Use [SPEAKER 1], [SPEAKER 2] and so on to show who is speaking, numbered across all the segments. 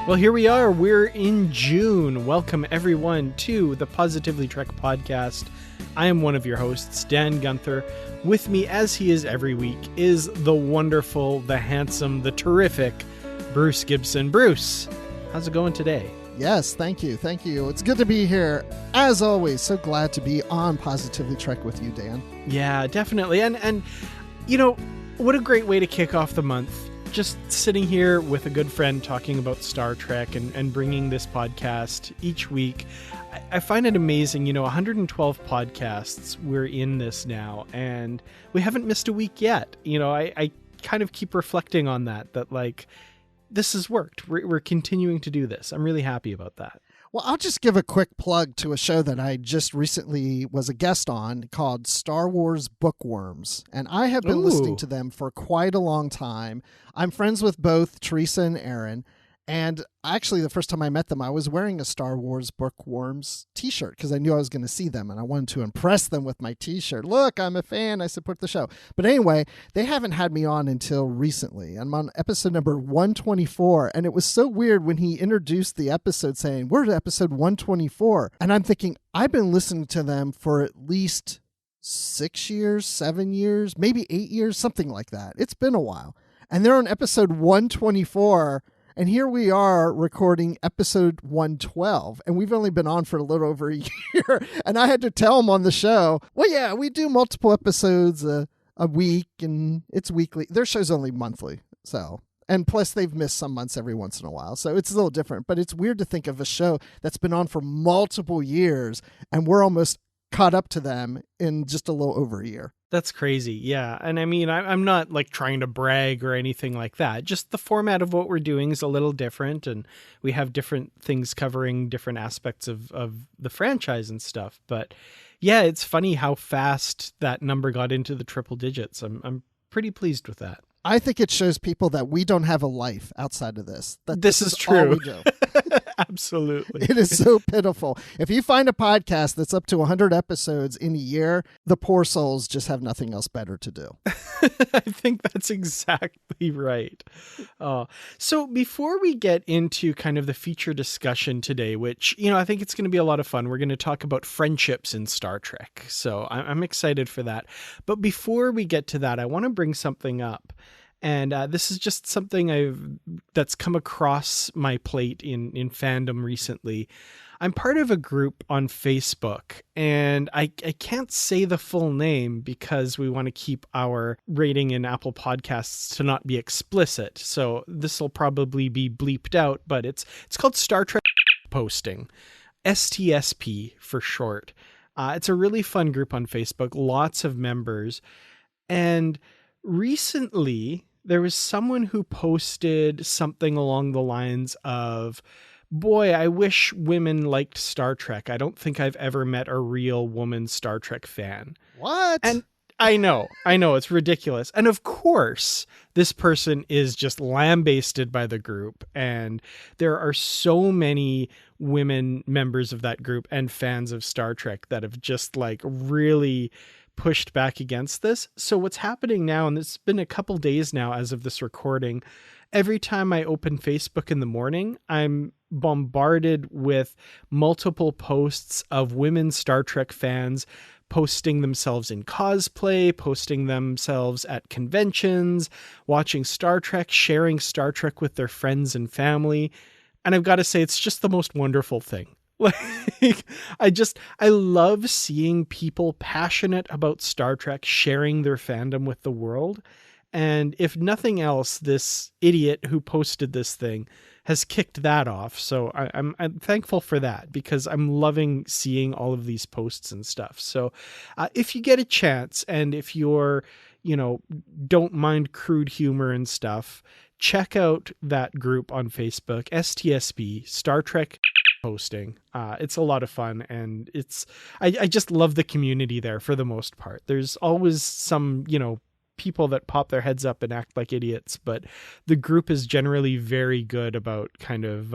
[SPEAKER 1] Well, here we are. We're in June. Welcome, everyone, to the Positively Trek podcast. I am one of your hosts, Dan Gunther. With me, as he is every week, is the wonderful, the handsome, the terrific Bruce Gibson. Bruce, how's it going today?
[SPEAKER 2] Yes, thank you. Thank you. It's good to be here. As always, so glad to be on Positively Trek with you, Dan.
[SPEAKER 1] Yeah, definitely. And you know, what a great way to kick off the month. Just sitting here with a good friend talking about Star Trek and bringing this podcast each week. I find it amazing, 112 podcasts, we're in this now, and we haven't missed a week yet. I kind of keep reflecting on that like, this has worked. We're continuing to do this. I'm really happy about that.
[SPEAKER 2] Well, I'll just give a quick plug to a show that I just recently was a guest on called Star Wars Bookworms. And I have been listening to them for quite a long time. I'm friends with both Teresa and Aaron. And actually, the first time I met them, I was wearing a Star Wars Bookworms t-shirt because I knew I was going to see them and I wanted to impress them with my t-shirt. Look, I'm a fan. I support the show. But anyway, they haven't had me on until recently. I'm on episode number 124. And it was so weird when he introduced the episode saying, we're at episode 124. And I'm thinking, I've been listening to them for at least 6 years, 7 years, maybe 8 years, something like that. It's been a while. And they're on episode 124. And here we are recording episode 112, and we've only been on for a little over a year. And I had to tell them on the show, well, yeah, we do multiple episodes a week, and it's weekly. Their show's only monthly, so. And plus, they've missed some months every once in a while, so it's a little different. But it's weird to think of a show that's been on for multiple years, and we're almost caught up to them in just a little over a year.
[SPEAKER 1] That's crazy. Yeah. And I mean, I'm not like trying to brag or anything like that. Just the format of what we're doing is a little different, and we have different things covering different aspects of the franchise and stuff. But yeah, it's funny how fast that number got into the triple digits. I'm pretty pleased with that.
[SPEAKER 2] I think it shows people that we don't have a life outside of this. That
[SPEAKER 1] this is true.
[SPEAKER 2] All we do.
[SPEAKER 1] Absolutely.
[SPEAKER 2] It is so pitiful. If you find a podcast that's up to 100 episodes in a year, the poor souls just have nothing else better to do.
[SPEAKER 1] I think that's exactly right. So before we get into kind of the feature discussion today, which, I think it's going to be a lot of fun, we're going to talk about friendships in Star Trek. So I'm excited for that. But before we get to that, I want to bring something up. And this is just something that's come across my plate in fandom recently. I'm part of a group on Facebook, and I can't say the full name because we want to keep our rating in Apple Podcasts to not be explicit. So this will probably be bleeped out, but it's called Star Trek Posting, STSP for short. It's a really fun group on Facebook, lots of members. And recently, there was someone who posted something along the lines of, boy, I wish women liked Star Trek. I don't think I've ever met a real woman Star Trek fan.
[SPEAKER 2] What?
[SPEAKER 1] And I know, it's ridiculous. And of course, this person is just lambasted by the group. And there are so many women members of that group and fans of Star Trek that have just like really pushed back against this. So what's happening now, and it's been a couple days now as of this recording, every time I open Facebook in the morning, I'm bombarded with multiple posts of women Star Trek fans posting themselves in cosplay, posting themselves at conventions, watching Star Trek, sharing Star Trek with their friends and family. And I've got to say, it's just the most wonderful thing. Like, I love seeing people passionate about Star Trek sharing their fandom with the world. And if nothing else, this idiot who posted this thing has kicked that off. So I'm thankful for that because I'm loving seeing all of these posts and stuff. So if you get a chance and if you're, don't mind crude humor and stuff, check out that group on Facebook, STSB, Star Trek Posting. It's a lot of fun, and I just love the community there for the most part. There's always some, people that pop their heads up and act like idiots, but the group is generally very good about kind of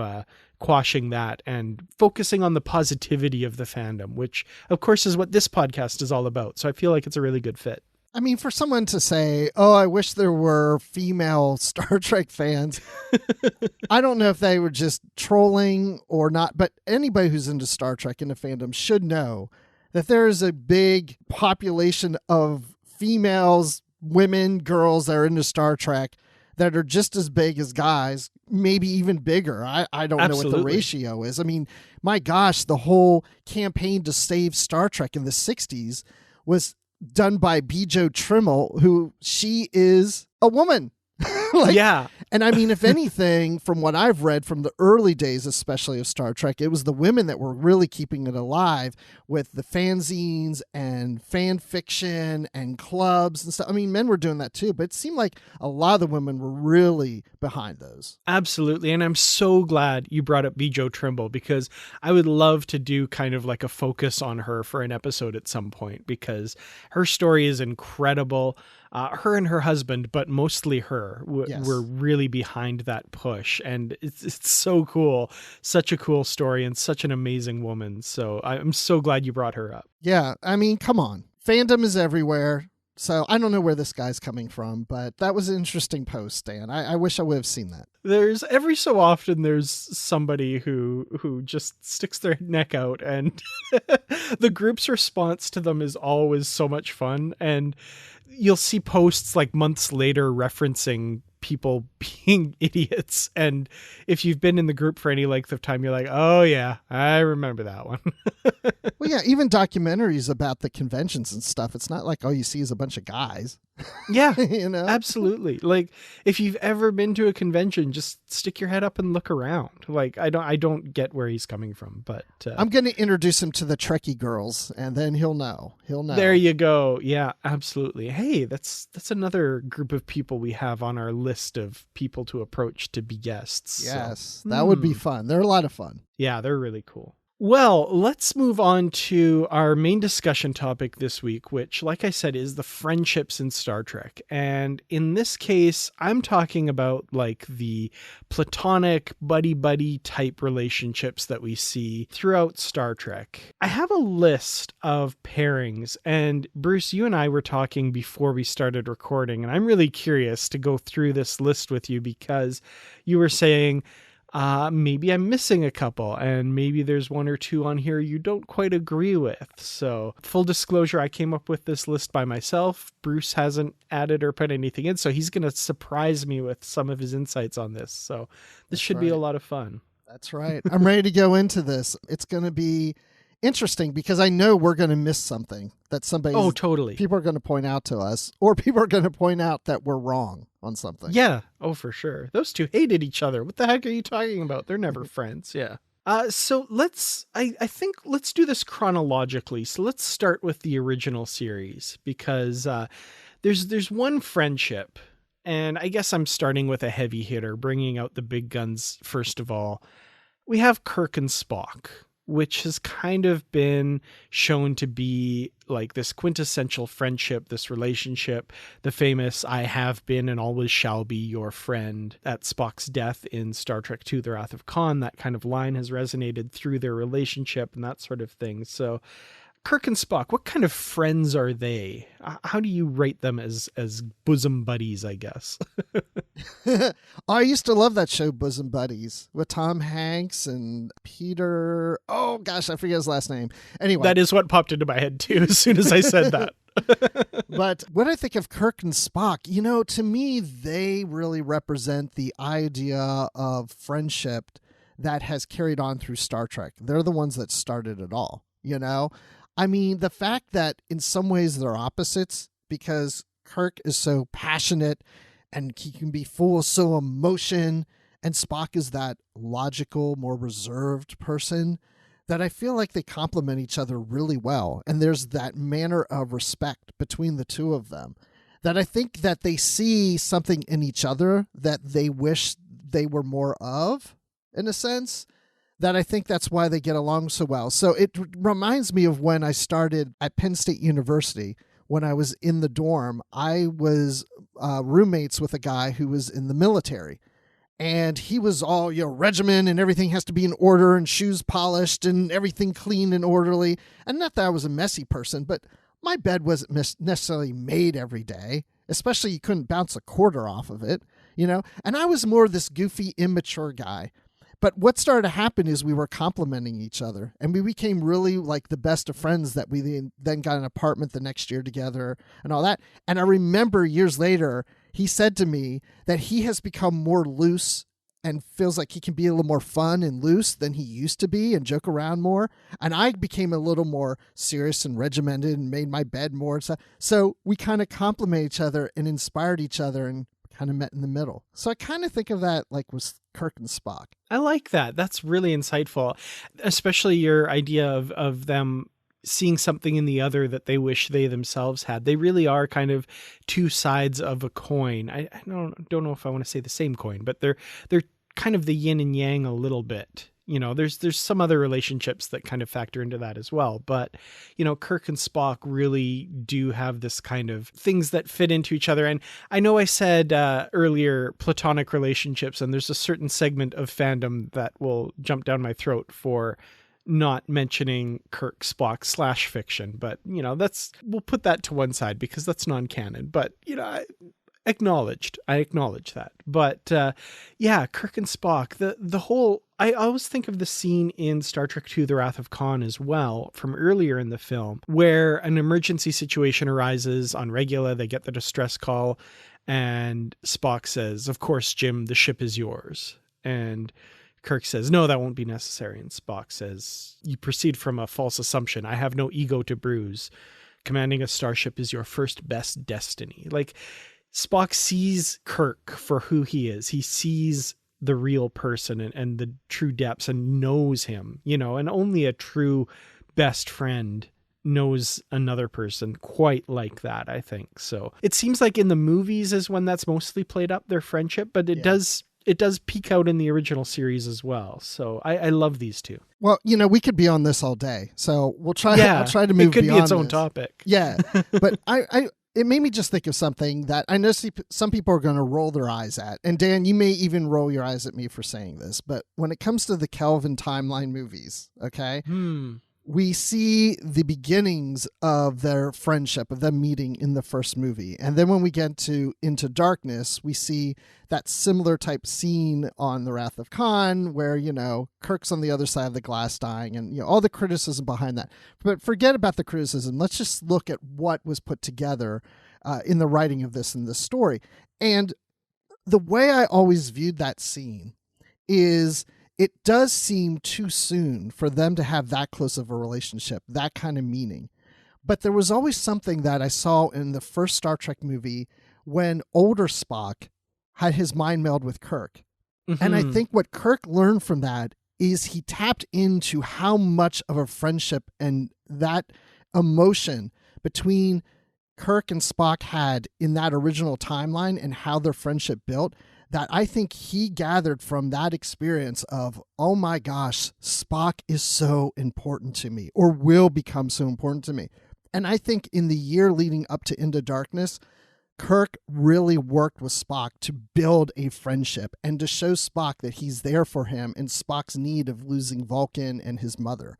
[SPEAKER 1] quashing that and focusing on the positivity of the fandom, which of course is what this podcast is all about. So I feel like it's a really good fit.
[SPEAKER 2] I mean, for someone to say, oh, I wish there were female Star Trek fans, I don't know if they were just trolling or not, but anybody who's into Star Trek in the fandom should know that there is a big population of females, women, girls that are into Star Trek that are just as big as guys, maybe even bigger. I don't know what the ratio is. I mean, my gosh, the whole campaign to save Star Trek in the 60s was done by Bijo Trimmel, who she is a woman.
[SPEAKER 1] Yeah.
[SPEAKER 2] And I mean, if anything, from what I've read from the early days, especially of Star Trek, it was the women that were really keeping it alive with the fanzines and fan fiction and clubs and stuff. I mean, men were doing that too, but it seemed like a lot of the women were really behind those.
[SPEAKER 1] Absolutely. And I'm so glad you brought up Bijo Trimble, because I would love to do kind of like a focus on her for an episode at some point, because her story is incredible. Her and her husband, but mostly her, were really behind that push. And it's so cool. Such a cool story and such an amazing woman. So I'm so glad you brought her up.
[SPEAKER 2] Yeah. I mean, come on. Fandom is everywhere. So I don't know where this guy's coming from, but that was an interesting post, Dan. I wish I would have seen that.
[SPEAKER 1] There's every so often there's somebody who just sticks their neck out, and the group's response to them is always so much fun. And you'll see posts like months later referencing people being idiots. And if you've been in the group for any length of time, you're like, oh yeah, I remember that one.
[SPEAKER 2] Well, yeah, even documentaries about the conventions and stuff. It's not like all you see is a bunch of guys.
[SPEAKER 1] Yeah,
[SPEAKER 2] you know,
[SPEAKER 1] absolutely. Like if you've ever been to a convention, just stick your head up and look around. Like I don't get where he's coming from, but
[SPEAKER 2] I'm going to introduce him to the Trekkie girls, and then he'll know.
[SPEAKER 1] There you go. Yeah, absolutely. Hey, that's another group of people we have on our list of people to approach to be guests.
[SPEAKER 2] Yes,
[SPEAKER 1] so.
[SPEAKER 2] That would be fun. They're a lot of fun.
[SPEAKER 1] Yeah, they're really cool. Well, let's move on to our main discussion topic this week, which, like I said, is the friendships in Star Trek. And in this case, I'm talking about like the platonic buddy-buddy type relationships that we see throughout Star Trek. I have a list of pairings, and Bruce, you and I were talking before we started recording, and I'm really curious to go through this list with you, because you were saying, maybe I'm missing a couple, and maybe there's one or two on here you don't quite agree with. So full disclosure, I came up with this list by myself. Bruce hasn't added or put anything in, so he's going to surprise me with some of his insights on this. So this should be a lot of fun.
[SPEAKER 2] That's right. I'm ready to go into this. It's going to be interesting because I know we're going to miss something that
[SPEAKER 1] totally.
[SPEAKER 2] People are going to point out to us, or people are going to point out that we're wrong on something.
[SPEAKER 1] Yeah. Oh, for sure. Those two hated each other. What the heck are you talking about? They're never friends. Yeah. So I think let's do this chronologically. So let's start with the original series, because there's one friendship, and I guess I'm starting with a heavy hitter, bringing out the big guns first of all. We have Kirk and Spock, which has kind of been shown to be like this quintessential friendship, this relationship, the famous "I have been and always shall be your friend" at Spock's death in Star Trek II, The Wrath of Khan. That kind of line has resonated through their relationship and that sort of thing. So Kirk and Spock, what kind of friends are they? How do you rate them as bosom buddies, I guess?
[SPEAKER 2] I used to love that show, Bosom Buddies, with Tom Hanks and Peter. Oh, gosh, I forget his last name. Anyway.
[SPEAKER 1] That is what popped into my head, too, as soon as I said that.
[SPEAKER 2] But when I think of Kirk and Spock, to me, they really represent the idea of friendship that has carried on through Star Trek. They're the ones that started it all, I mean, the fact that in some ways they're opposites, because Kirk is so passionate and he can be full of so emotion, and Spock is that logical, more reserved person, that I feel like they complement each other really well. And there's that manner of respect between the two of them, that I think that they see something in each other that they wish they were more of, in a sense. That I think that's why they get along so well. So it reminds me of when I started at Penn State University. When I was in the dorm, I was roommates with a guy who was in the military. And he was all, regimen, and everything has to be in order, and shoes polished and everything clean and orderly. And not that I was a messy person, but my bed wasn't necessarily made every day, especially you couldn't bounce a quarter off of it, and I was more this goofy, immature guy. But what started to happen is we were complimenting each other, and we became really like the best of friends, that we then got an apartment the next year together and all that. And I remember years later, he said to me that he has become more loose and feels like he can be a little more fun and loose than he used to be and joke around more. And I became a little more serious and regimented and made my bed more and stuff. So we kind of compliment each other and inspired each other and kind of met in the middle. So I kind of think of that like with Kirk and Spock.
[SPEAKER 1] I like that. That's really insightful, especially your idea of them seeing something in the other that they wish they themselves had. They really are kind of two sides of a coin. I don't know if I want to say the same coin, but they're kind of the yin and yang a little bit. There's some other relationships that kind of factor into that as well. But, Kirk and Spock really do have this kind of things that fit into each other. And I know I said earlier platonic relationships, and there's a certain segment of fandom that will jump down my throat for not mentioning Kirk, Spock / fiction. But, we'll put that to one side because that's non-canon. But, I acknowledge that. But Kirk and Spock, the whole, I always think of the scene in Star Trek II, The Wrath of Khan as well, from earlier in the film, where an emergency situation arises on Regula. They get the distress call and Spock says, "Of course, Jim, the ship is yours." And Kirk says, "No, that won't be necessary." And Spock says, "You proceed from a false assumption. I have no ego to bruise. Commanding a starship is your first best destiny." Like, Spock sees Kirk for who he is. He sees the real person and the true depths and knows him, and only a true best friend knows another person quite like that, I think. So it seems like in the movies is when that's mostly played up, their friendship, but it does peek out in the original series as well. So I love these two.
[SPEAKER 2] Well, we could be on this all day, so we'll try. I'll try to move beyond. It
[SPEAKER 1] could be its own
[SPEAKER 2] this.
[SPEAKER 1] topic.
[SPEAKER 2] Yeah, but it made me just think of something that I know some people are going to roll their eyes at. And Dan, you may even roll your eyes at me for saying this, but when it comes to the Kelvin timeline movies, okay, we see the beginnings of their friendship, of them meeting in the first movie. And then when we get to Into Darkness, we see that similar type scene on The Wrath of Khan where, Kirk's on the other side of the glass dying and, all the criticism behind that. But forget about the criticism. Let's just look at what was put together in the writing of this and this story. And the way I always viewed that scene is it does seem too soon for them to have that close of a relationship, that kind of meaning. But there was always something that I saw in the first Star Trek movie when older Spock had his mind meld with Kirk. Mm-hmm. And I think what Kirk learned from that is he tapped into how much of a friendship and that emotion between Kirk and Spock had in that original timeline and how their friendship built, that I think he gathered from that experience of, oh my gosh, Spock is so important to me, or will become so important to me. And I think in the year leading up to Into Darkness, Kirk really worked with Spock to build a friendship and to show Spock that he's there for him in Spock's need of losing Vulcan and his mother.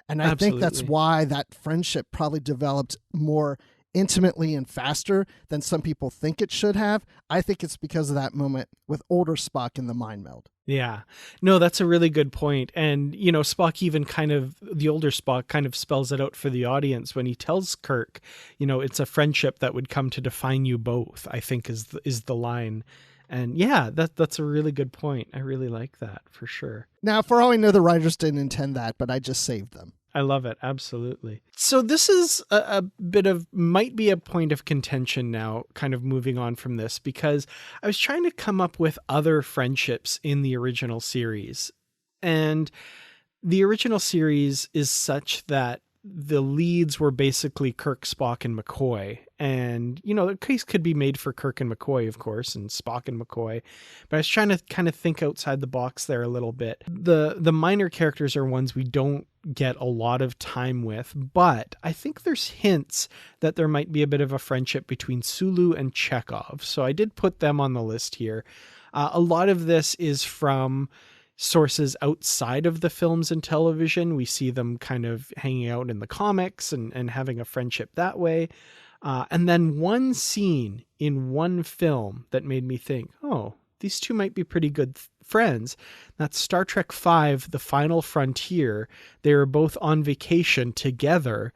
[SPEAKER 2] And I think that's why that friendship probably developed more intimately and faster than some people think it should have. I think it's because of that moment with older Spock in the mind meld.
[SPEAKER 1] Yeah, no, that's a really good point. And, Spock even the older Spock kind of spells it out for the audience when he tells Kirk, it's a friendship that would come to define you both, I think is the line. And yeah, that's a really good point. I really like that for sure.
[SPEAKER 2] Now, for all I know, the writers didn't intend that, but I just saved them.
[SPEAKER 1] I love it. Absolutely. So this is a bit of, might be a point of contention now, kind of moving on from this, because I was trying to come up with other friendships in the original series. And the original series is such that the leads were basically Kirk, Spock, and McCoy. And, the case could be made for Kirk and McCoy, of course, and Spock and McCoy. But I was trying to kind of think outside the box there a little bit. The minor characters are ones we don't get a lot of time with, but I think there's hints that there might be a bit of a friendship between Sulu and Chekhov. So I did put them on the list here. A lot of this is from sources outside of the films and television. We see them kind of hanging out in the comics and having a friendship that way. And then one scene in one film that made me think, oh, these two might be pretty good friends. That's Star Trek V, The Final Frontier. They were both on vacation together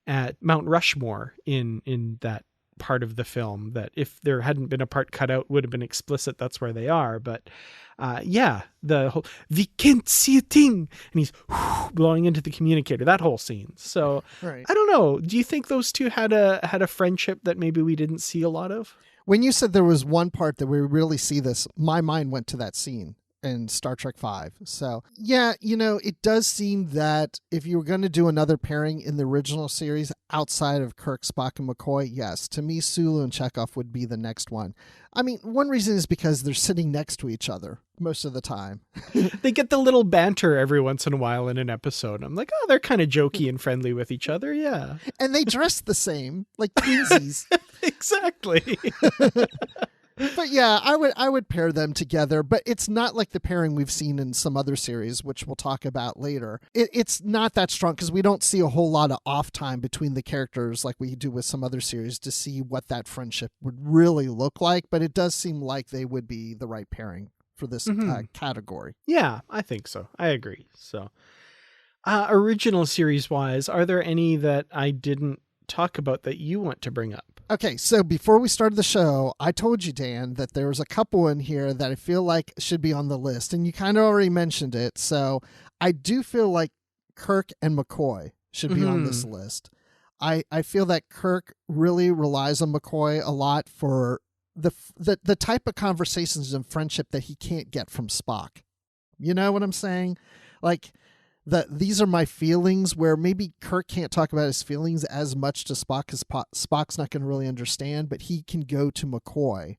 [SPEAKER 1] at Mount Rushmore in that part of the film that if there hadn't been a part cut out would have been explicit. That's where they are. But the whole, we can't see a thing. And he's blowing into the communicator, that whole scene. So
[SPEAKER 2] right.
[SPEAKER 1] I don't know. Do you think those two had a friendship that maybe we didn't see a lot of?
[SPEAKER 2] When you said there was one part that we really see this, my mind went to that scene in Star Trek V. So, yeah, it does seem that if you were going to do another pairing in the original series outside of Kirk, Spock, and McCoy, yes, to me, Sulu and Chekhov would be the next one. I mean, one reason is because they're sitting next to each other most of the time.
[SPEAKER 1] They get the little banter every once in a while in an episode. I'm like, oh, they're kind of jokey and friendly with each other. Yeah.
[SPEAKER 2] And they dress the same, like twinsies.
[SPEAKER 1] Exactly.
[SPEAKER 2] But yeah, I would pair them together, but it's not like the pairing we've seen in some other series, which we'll talk about later. It's not that strong because we don't see a whole lot of off time between the characters like we do with some other series to see what that friendship would really look like. But it does seem like they would be the right pairing for this category.
[SPEAKER 1] Yeah, I think so. I agree. So original series wise, are there any that I didn't talk about that you want to bring up?
[SPEAKER 2] Okay, so before we started the show, I told you, Dan, that there was a couple in here that I feel like should be on the list, and you kind of already mentioned it. So I do feel like Kirk and McCoy should be on this list. I feel that Kirk really relies on McCoy a lot for the type of conversations and friendship that he can't get from Spock. You know what I'm saying? Like, these are my feelings, where maybe Kirk can't talk about his feelings as much to Spock because Spock's not going to really understand, but he can go to McCoy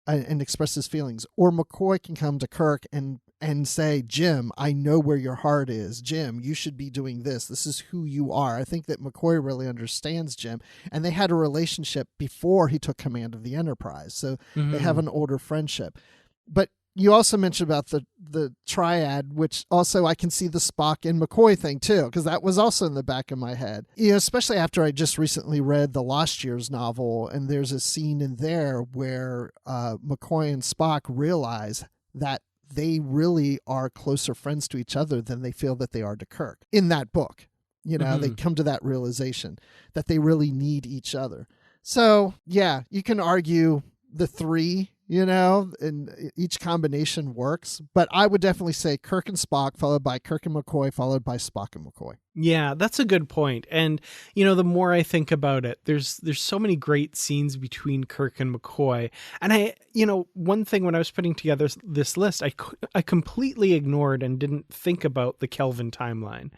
[SPEAKER 2] and express his feelings. Or McCoy can come to Kirk and say, Jim, I know where your heart is. Jim, you should be doing this. This is who you are. I think that McCoy really understands Jim. And they had a relationship before he took command of the Enterprise. So they have an older friendship. But you also mentioned about the triad, which also I can see the Spock and McCoy thing too, because that was also in the back of my head. Especially after I just recently read the Lost Years novel, and there's a scene in there where McCoy and Spock realize that they really are closer friends to each other than they feel that they are to Kirk. In that book, they come to that realization that they really need each other. So yeah, you can argue the three, and each combination works. But I would definitely say Kirk and Spock, followed by Kirk and McCoy, followed by Spock and McCoy.
[SPEAKER 1] Yeah, that's a good point. And, the more I think about it, there's so many great scenes between Kirk and McCoy. And one thing when I was putting together this list, I completely ignored and didn't think about the Kelvin timeline.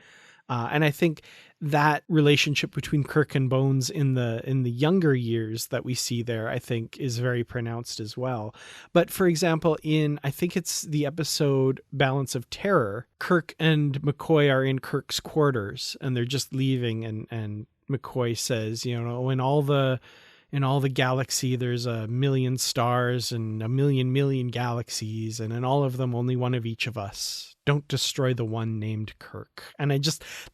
[SPEAKER 1] And I think that relationship between Kirk and Bones in the younger years that we see there, I think is very pronounced as well. But for example, I think it's the episode Balance of Terror, Kirk and McCoy are in Kirk's quarters and they're just leaving. And McCoy says, in all the galaxy, there's a million stars and a million I and in all of them, only one of each of us. Don't destroy the one named Kirk. And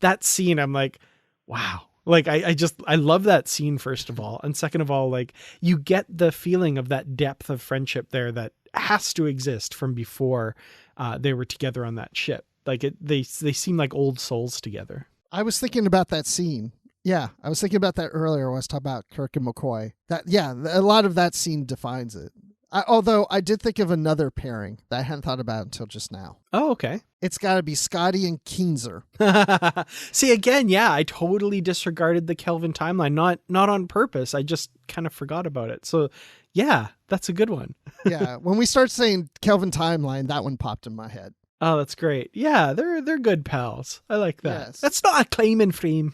[SPEAKER 1] that scene, I'm like, wow. Like, I love that scene, first of all. And second of all, like, you get the feeling of that depth of friendship there that has to exist from before they were together on that ship. Like, they seem like old souls together.
[SPEAKER 2] I was thinking about that scene. Yeah, I was thinking about that earlier when I was talking about Kirk and McCoy. A lot of that scene defines it. Although I did think of another pairing that I hadn't thought about until just now.
[SPEAKER 1] Oh, okay.
[SPEAKER 2] It's got to be Scotty and Keenser.
[SPEAKER 1] See, again, yeah, I totally disregarded the Kelvin timeline. Not on purpose. I just kind of forgot about it. So, yeah, that's a good one.
[SPEAKER 2] Yeah, when we start saying Kelvin timeline, that one popped in my head.
[SPEAKER 1] Oh, that's great. Yeah, they're good pals. I like that.
[SPEAKER 2] Yes.
[SPEAKER 1] That's not a claim and frame.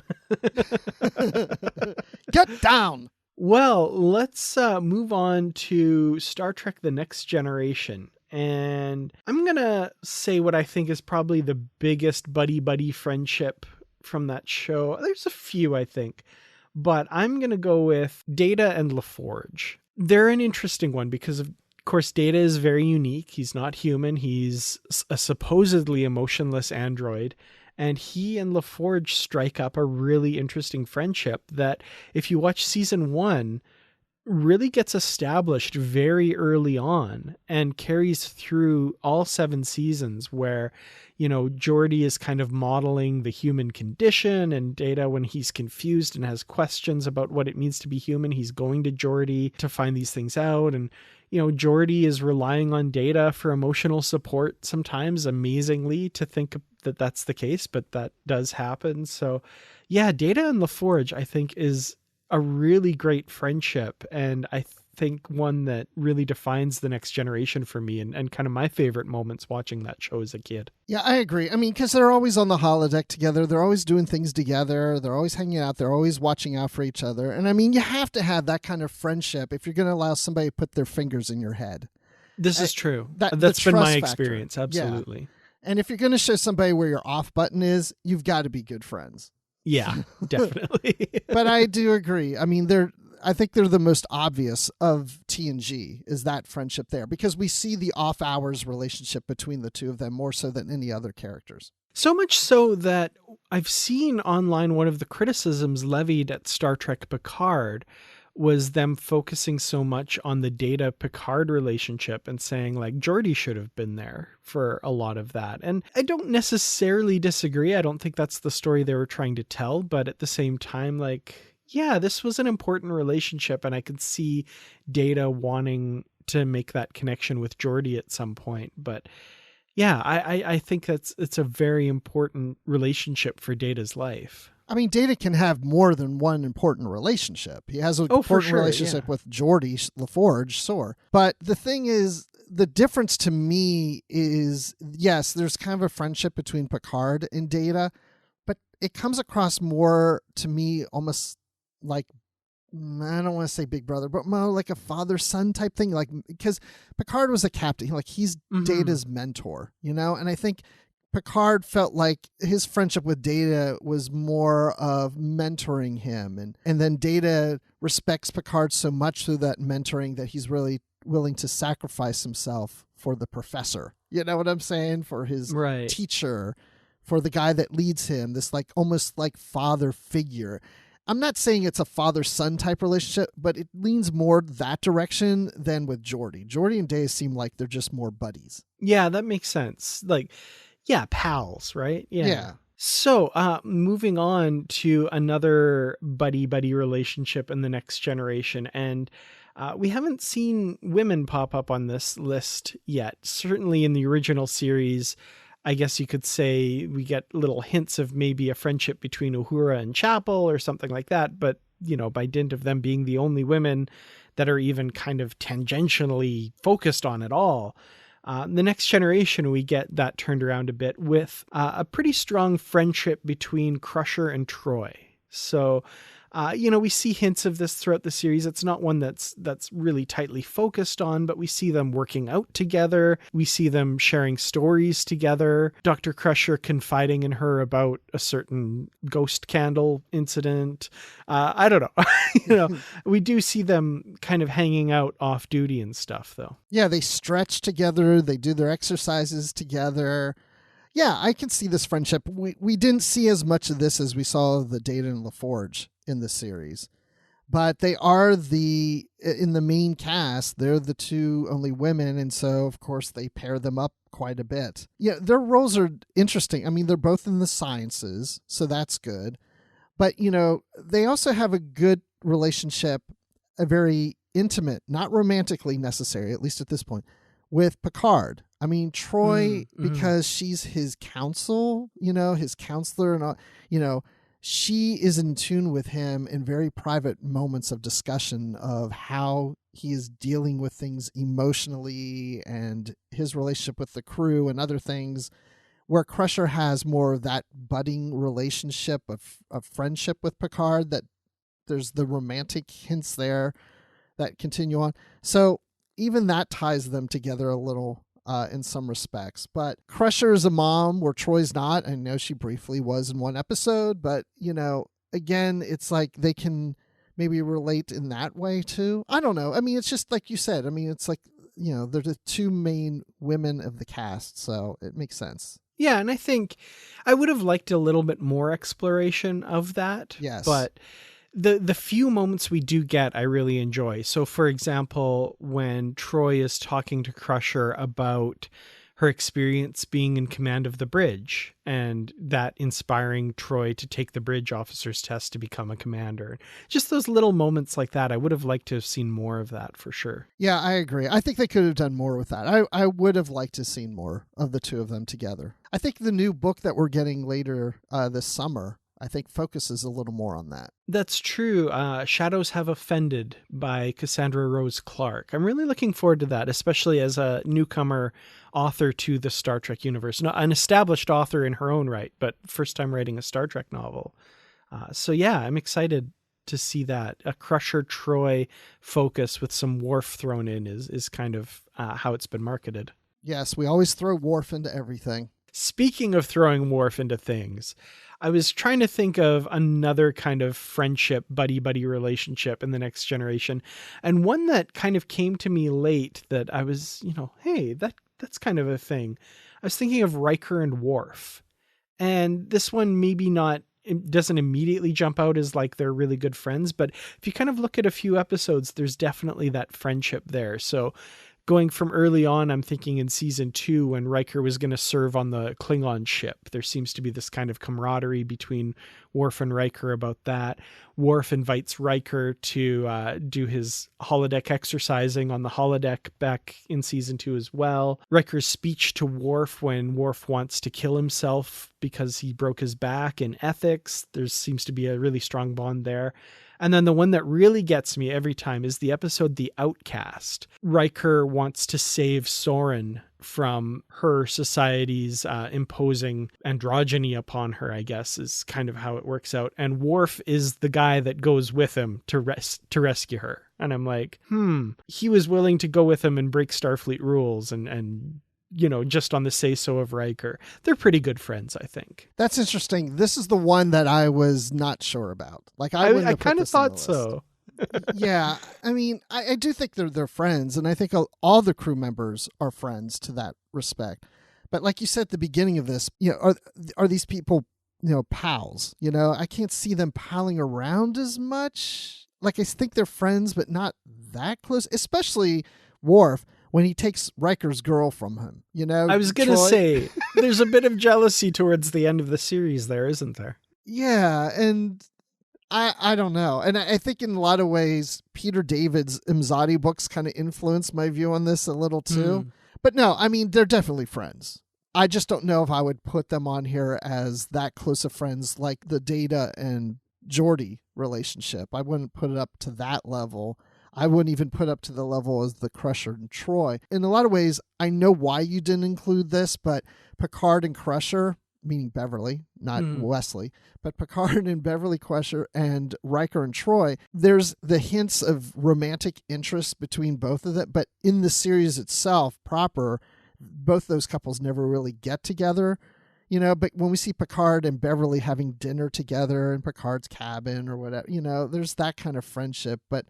[SPEAKER 2] Get down.
[SPEAKER 1] Well, let's move on to Star Trek The Next Generation. And I'm going to say what I think is probably the biggest buddy-buddy friendship from that show. There's a few, I think. But I'm going to go with Data and LaForge. They're an interesting one because of Of course, Data is very unique. He's not human. He's a supposedly emotionless android. And he and LaForge strike up a really interesting friendship that, if you watch season 1, really gets established very early on and carries through all 7 seasons, where, Geordi is kind of modeling the human condition, and Data, when he's confused and has questions about what it means to be human, he's going to Geordi to find these things out. And, Geordi is relying on Data for emotional support sometimes, amazingly, to think that that's the case, but that does happen. So yeah, Data and LaForge, I think, is a really great friendship, and I think one that really defines the next generation for me, and kind of my favorite moments watching that show as a kid.
[SPEAKER 2] Yeah, I agree. I mean, because they're always on the holodeck together. They're always doing things together. They're always hanging out. They're always watching out for each other. And I mean, you have to have that kind of friendship if you're going to allow somebody to put their fingers in your head.
[SPEAKER 1] This is true. That's been my experience. Absolutely.
[SPEAKER 2] Yeah. And if you're going to show somebody where your off button is, you've got to be good friends.
[SPEAKER 1] Yeah, definitely.
[SPEAKER 2] But I do agree. I mean, I think they're the most obvious of TNG, is that friendship there, because we see the off hours relationship between the two of them more so than any other characters.
[SPEAKER 1] So much so that I've seen online one of the criticisms levied at Star Trek Picard was them focusing so much on the Data Picard relationship and saying, like, Geordi should have been there for a lot of that. And I don't necessarily disagree. I don't think that's the story they were trying to tell, but at the same time, like, yeah, this was an important relationship, and I could see Data wanting to make that connection with Geordi at some point. But yeah, I think it's a very important relationship for Data's life.
[SPEAKER 2] I mean, Data can have more than one important relationship. He has an important relationship with Geordi, LaForge, Sore. But the thing is, the difference to me is, yes, there's kind of a friendship between Picard and Data, but it comes across more to me almost like, I don't want to say big brother, but more like a father-son type thing. Like, because Picard was a captain, like he's Data's mentor, and I think Picard felt like his friendship with Data was more of mentoring him. And then Data respects Picard so much through that mentoring that he's really willing to sacrifice himself for the professor. You know what I'm saying? For his teacher, for the guy that leads him, this like almost like father figure. I'm not saying it's a father-son type relationship, but it leans more that direction than with Geordi. Geordi and Data seem like they're just more buddies.
[SPEAKER 1] Yeah, that makes sense. Like, yeah, pals, right?
[SPEAKER 2] Yeah.
[SPEAKER 1] So, moving on to another buddy-buddy relationship in the Next Generation, and we haven't seen women pop up on this list yet. Certainly in the original series, I guess you could say we get little hints of maybe a friendship between Uhura and Chapel or something like that, but, by dint of them being the only women that are even kind of tangentially focused on at all. The Next Generation, we get that turned around a bit with a pretty strong friendship between Crusher and Troy. So, we see hints of this throughout the series. It's not one that's really tightly focused on, but we see them working out together. We see them sharing stories together. Dr. Crusher confiding in her about a certain ghost candle incident. I don't know. We do see them kind of hanging out off duty and stuff, though.
[SPEAKER 2] Yeah, they stretch together. They do their exercises together. Yeah, I can see this friendship. We didn't see as much of this as we saw of the Data and LaForge in the series, but they are in the main cast, they're the two only women, and so of course they pair them up quite a bit. Yeah, their roles are interesting. I mean, they're both in the sciences, so that's good, but they also have a good relationship, a very intimate, not romantically necessary, at least at this point, with Picard. I mean, Troy, because she's his counsel, his counselor, and all, she is in tune with him in very private moments of discussion of how he is dealing with things emotionally and his relationship with the crew and other things, where Crusher has more of that budding relationship of friendship with Picard, that there's the romantic hints there that continue on. So even that ties them together a little in some respects. But Crusher is a mom where Troy's not. I know she briefly was in one episode, but, again, it's like they can maybe relate in that way too. I don't know. I mean, it's just like you said. I mean, it's like they're the two main women of the cast, so it makes sense.
[SPEAKER 1] Yeah, and I think I would have liked a little bit more exploration of that.
[SPEAKER 2] Yes.
[SPEAKER 1] But the few moments we do get, I really enjoy. So, for example, when Troy is talking to Crusher about her experience being in command of the bridge and that inspiring Troy to take the bridge officer's test to become a commander. Just those little moments like that. I would have liked to have seen more of that for sure.
[SPEAKER 2] Yeah, I agree. I think they could have done more with that. I would have liked to have seen more of the two of them together. I think the new book that we're getting later this summer, I think focuses a little more on that.
[SPEAKER 1] That's true. Shadows Have Offended by Cassandra Rose Clark. I'm really looking forward to that, especially as a newcomer author to the Star Trek universe. Not an established author in her own right, but first time writing a Star Trek novel. So yeah, I'm excited to see that. A Crusher Troy focus with some Worf thrown in is kind of how it's been marketed.
[SPEAKER 2] Yes, we always throw Worf into everything.
[SPEAKER 1] Speaking of throwing Worf into things, I was trying to think of another kind of friendship, buddy-buddy relationship in The Next Generation. And one that kind of came to me late that I was, hey, that's kind of a thing. I was thinking of Riker and Worf. And this one maybe not, it doesn't immediately jump out as like they're really good friends, but if you kind of look at a few episodes, there's definitely that friendship there. So going from early on, I'm thinking in season 2 when Riker was going to serve on the Klingon ship. There seems to be this kind of camaraderie between Worf and Riker about that. Worf invites Riker to do his holodeck exercising on the holodeck back in season 2 as well. Riker's speech to Worf when Worf wants to kill himself because he broke his back in ethics. There seems to be a really strong bond there. And then the one that really gets me every time is the episode The Outcast. Riker wants to save Soren from her society's imposing androgyny upon her, I guess, is kind of how it works out. And Worf is the guy that goes with him to rescue her. And I'm like, he was willing to go with him and break Starfleet rules and just on the say-so of Riker. They're pretty good friends, I think.
[SPEAKER 2] That's interesting. This is the one that I was not sure about. Like I
[SPEAKER 1] kind of thought so.
[SPEAKER 2] Yeah, I mean, I do think they're friends, and I think all the crew members are friends to that respect. But like you said at the beginning of this, are these people, pals? I can't see them palling around as much. Like I think they're friends, but not that close. Especially Worf, when he takes Riker's girl from him,
[SPEAKER 1] I was going to say, there's a bit of jealousy towards the end of the series there, isn't there?
[SPEAKER 2] Yeah, and I don't know. And I think in a lot of ways, Peter David's Imzadi books kind of influenced my view on this a little too. But no, I mean, they're definitely friends. I just don't know if I would put them on here as that close of friends like the Data and Geordi relationship. I wouldn't put it up to that level. I wouldn't even put up to the level as the Crusher and Troy. In a lot of ways, I know why you didn't include this, but Picard and Crusher, meaning Beverly, not Wesley, but Picard and Beverly Crusher and Riker and Troy, there's the hints of romantic interest between both of them, but in the series itself proper, both those couples never really get together. But when we see Picard and Beverly having dinner together in Picard's cabin or whatever, there's that kind of friendship, but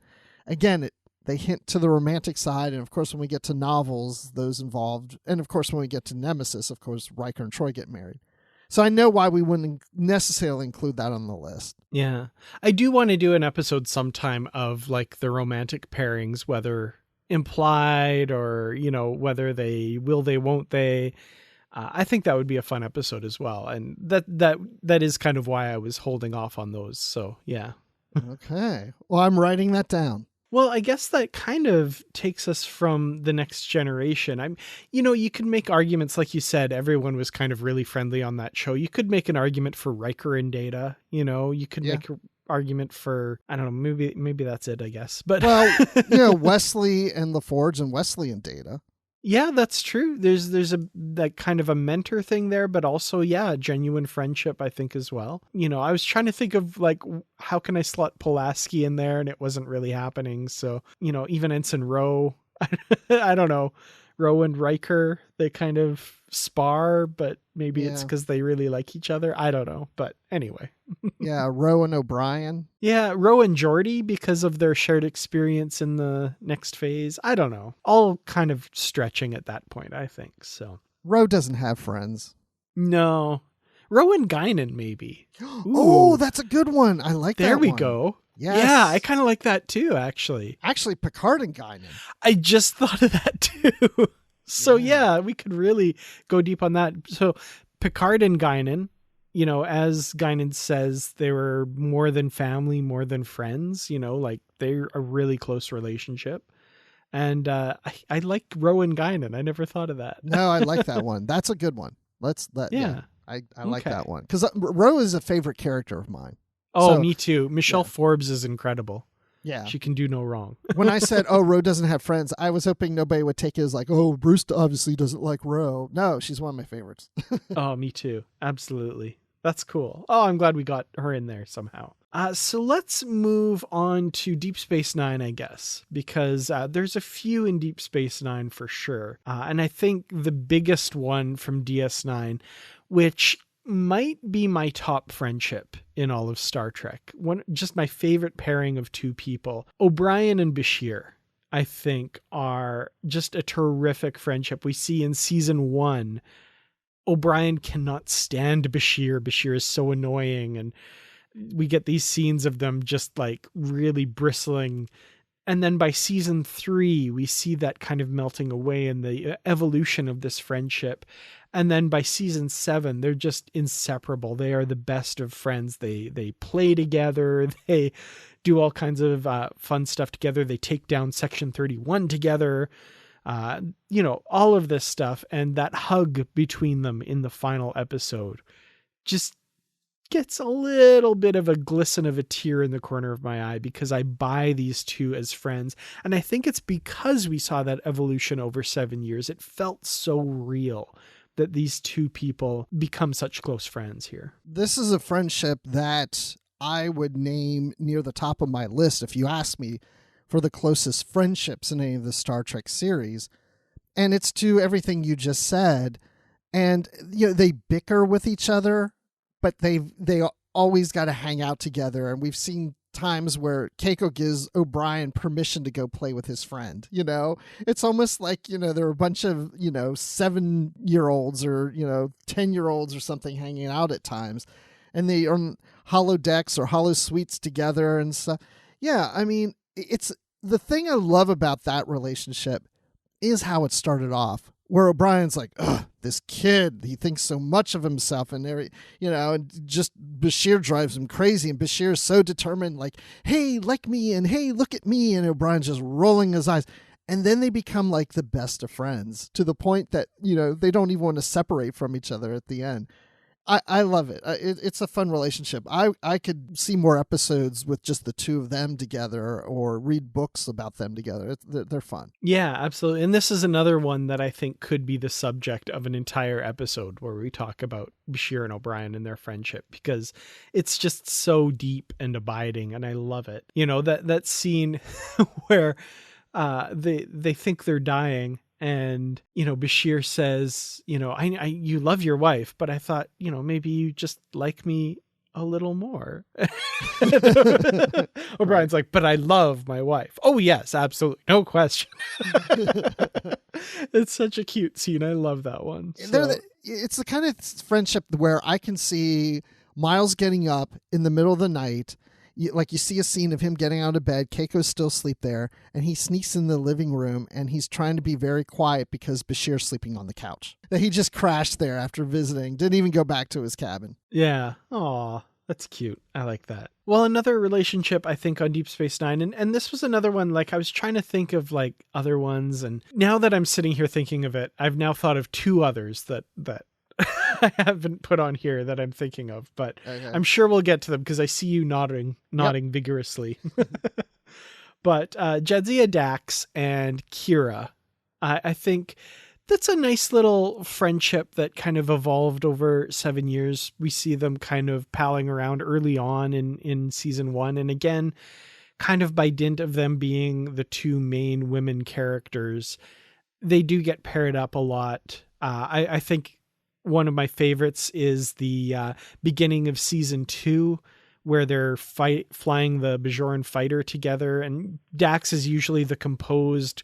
[SPEAKER 2] again, they hint to the romantic side, and of course, when we get to novels, those involved, and of course, when we get to Nemesis, of course, Riker and Troy get married. So I know why we wouldn't necessarily include that on the list.
[SPEAKER 1] Yeah. I do want to do an episode sometime of like the romantic pairings, whether implied or, whether they will, they won't, they. I think that would be a fun episode as well. And that is kind of why I was holding off on those. So, yeah.
[SPEAKER 2] Okay. Well, I'm writing that down.
[SPEAKER 1] Well, I guess that kind of takes us from The Next Generation. You could make arguments, like you said, everyone was kind of really friendly on that show. You could make an argument for Riker and Data, you could make an argument for, I don't know, maybe that's it, I guess. But
[SPEAKER 2] well, Wesley and LaForge and Wesley and Data. Yeah,
[SPEAKER 1] that's true. There's that kind of a mentor thing there, but also, genuine friendship, I think, as well. I was trying to think of like, how can I slot Pulaski in there? And it wasn't really happening. So, even Ensign Rowe, I don't know. Ro and Riker, they kind of spar, but maybe it's
[SPEAKER 2] Yeah.
[SPEAKER 1] because they really like each other. I don't know. But anyway.
[SPEAKER 2] Yeah, Ro and O'Brien.
[SPEAKER 1] Yeah, Ro and Geordi because of their shared experience in the next phase. I don't know. All kind of stretching at that point, I think. So
[SPEAKER 2] Ro doesn't have friends.
[SPEAKER 1] no. Ro and Guinan, maybe.
[SPEAKER 2] Oh, that's a good one. I like that
[SPEAKER 1] There we
[SPEAKER 2] one.
[SPEAKER 1] go.
[SPEAKER 2] Yes.
[SPEAKER 1] Yeah, I kind of like that too, actually.
[SPEAKER 2] Actually, Picard and Guinan.
[SPEAKER 1] I just thought of that too. So yeah, we could really go deep on that. So Picard and Guinan, you know, as Guinan says, they were more than family, more than friends, you know, like they're a really close relationship. And I like Ro and Guinan. I never thought of that.
[SPEAKER 2] No, I like that one. That's a good one.
[SPEAKER 1] Yeah.
[SPEAKER 2] I like that one. Because Ro is a favorite character of mine.
[SPEAKER 1] Oh,
[SPEAKER 2] So,
[SPEAKER 1] me too. Michelle Forbes is incredible.
[SPEAKER 2] Yeah.
[SPEAKER 1] She can do no wrong.
[SPEAKER 2] When I said, oh, Ro doesn't have friends, I was hoping nobody would take it as like, oh, Bruce obviously doesn't like Ro. No, she's one of my favorites.
[SPEAKER 1] Oh, me too. Absolutely. That's cool. Oh, I'm glad we got her in there somehow. So let's move on to Deep Space Nine, I guess, because there's a few in Deep Space Nine for sure. And I think the biggest one from DS9, which might be my top friendship in all of Star Trek. Just my favorite pairing of two people. O'Brien and Bashir, I think, are just a terrific friendship. We see in season 1, O'Brien cannot stand Bashir. Bashir is so annoying, and we get these scenes of them just like really bristling. And then by season 3, we see that kind of melting away and the evolution of this friendship. And then by season 7, they're just inseparable. They are the best of friends. They play together. They do all kinds of fun stuff together. They take down Section 31 together. You know, all of this stuff. And that hug between them in the final episode just gets a little bit of a glisten of a tear in the corner of my eye, because I buy these two as friends. And I think it's because we saw that evolution over 7 years. It felt so real that these two people become such close friends here.
[SPEAKER 2] This is a friendship that I would name near the top of my list if you ask me for the closest friendships in any of the Star Trek series. And it's to everything you just said. And you know, they bicker with each other, but they always got to hang out together. And we've seen times where Keiko gives O'Brien permission to go play with his friend. You know, it's almost like, you know, there are a bunch of, you know, 7-year-olds or, you know, 10-year-olds or something hanging out at times, and they are on holodecks or holo suites together and stuff. Yeah, I mean, it's the thing I love about that relationship is how it started off, where O'Brien's like, ugh, this kid, he thinks so much of himself, and you know, and just Bashir drives him crazy, and Bashir is so determined, like, hey, like me, and hey, look at me, and O'Brien's just rolling his eyes. And then they become like the best of friends, to the point that, you know, they don't even want to separate from each other at the end. I love it. It's a fun relationship. I could see more episodes with just the two of them together, or read books about them together. They're fun.
[SPEAKER 1] Yeah, absolutely. And this is another one that I think could be the subject of an entire episode where we talk about Bashir and O'Brien and their friendship, because it's just so deep and abiding, and I love it. You know, that scene where they think they're dying. And, you know, Bashir says, you know, I you love your wife, but I thought, you know, maybe you just like me a little more. O'Brien's like, but I love my wife. Oh, yes, absolutely. No question. It's such a cute scene. I love that one. So.
[SPEAKER 2] It's the kind of friendship where I can see Miles getting up in the middle of the night. You see a scene of him getting out of bed, Keiko's still asleep there, and he sneaks in the living room, and he's trying to be very quiet because Bashir's sleeping on the couch. That he just crashed there after visiting, didn't even go back to his cabin.
[SPEAKER 1] Yeah. Aw, that's cute. I like that. Well, another relationship, I think, on Deep Space Nine, and this was another one, like, I was trying to think of, like, other ones, and now that I'm sitting here thinking of it, I've now thought of two others that I haven't put on here that I'm thinking of, but okay. I'm sure we'll get to them because I see you nodding vigorously. But Jadzia Dax and Kira, I think that's a nice little friendship that kind of evolved over 7 years. We see them kind of palling around early on in season 1. And again, kind of by dint of them being the two main women characters, they do get paired up a lot. I think one of my favorites is the beginning of season 2, where they're flying the Bajoran fighter together, and Dax is usually the composed,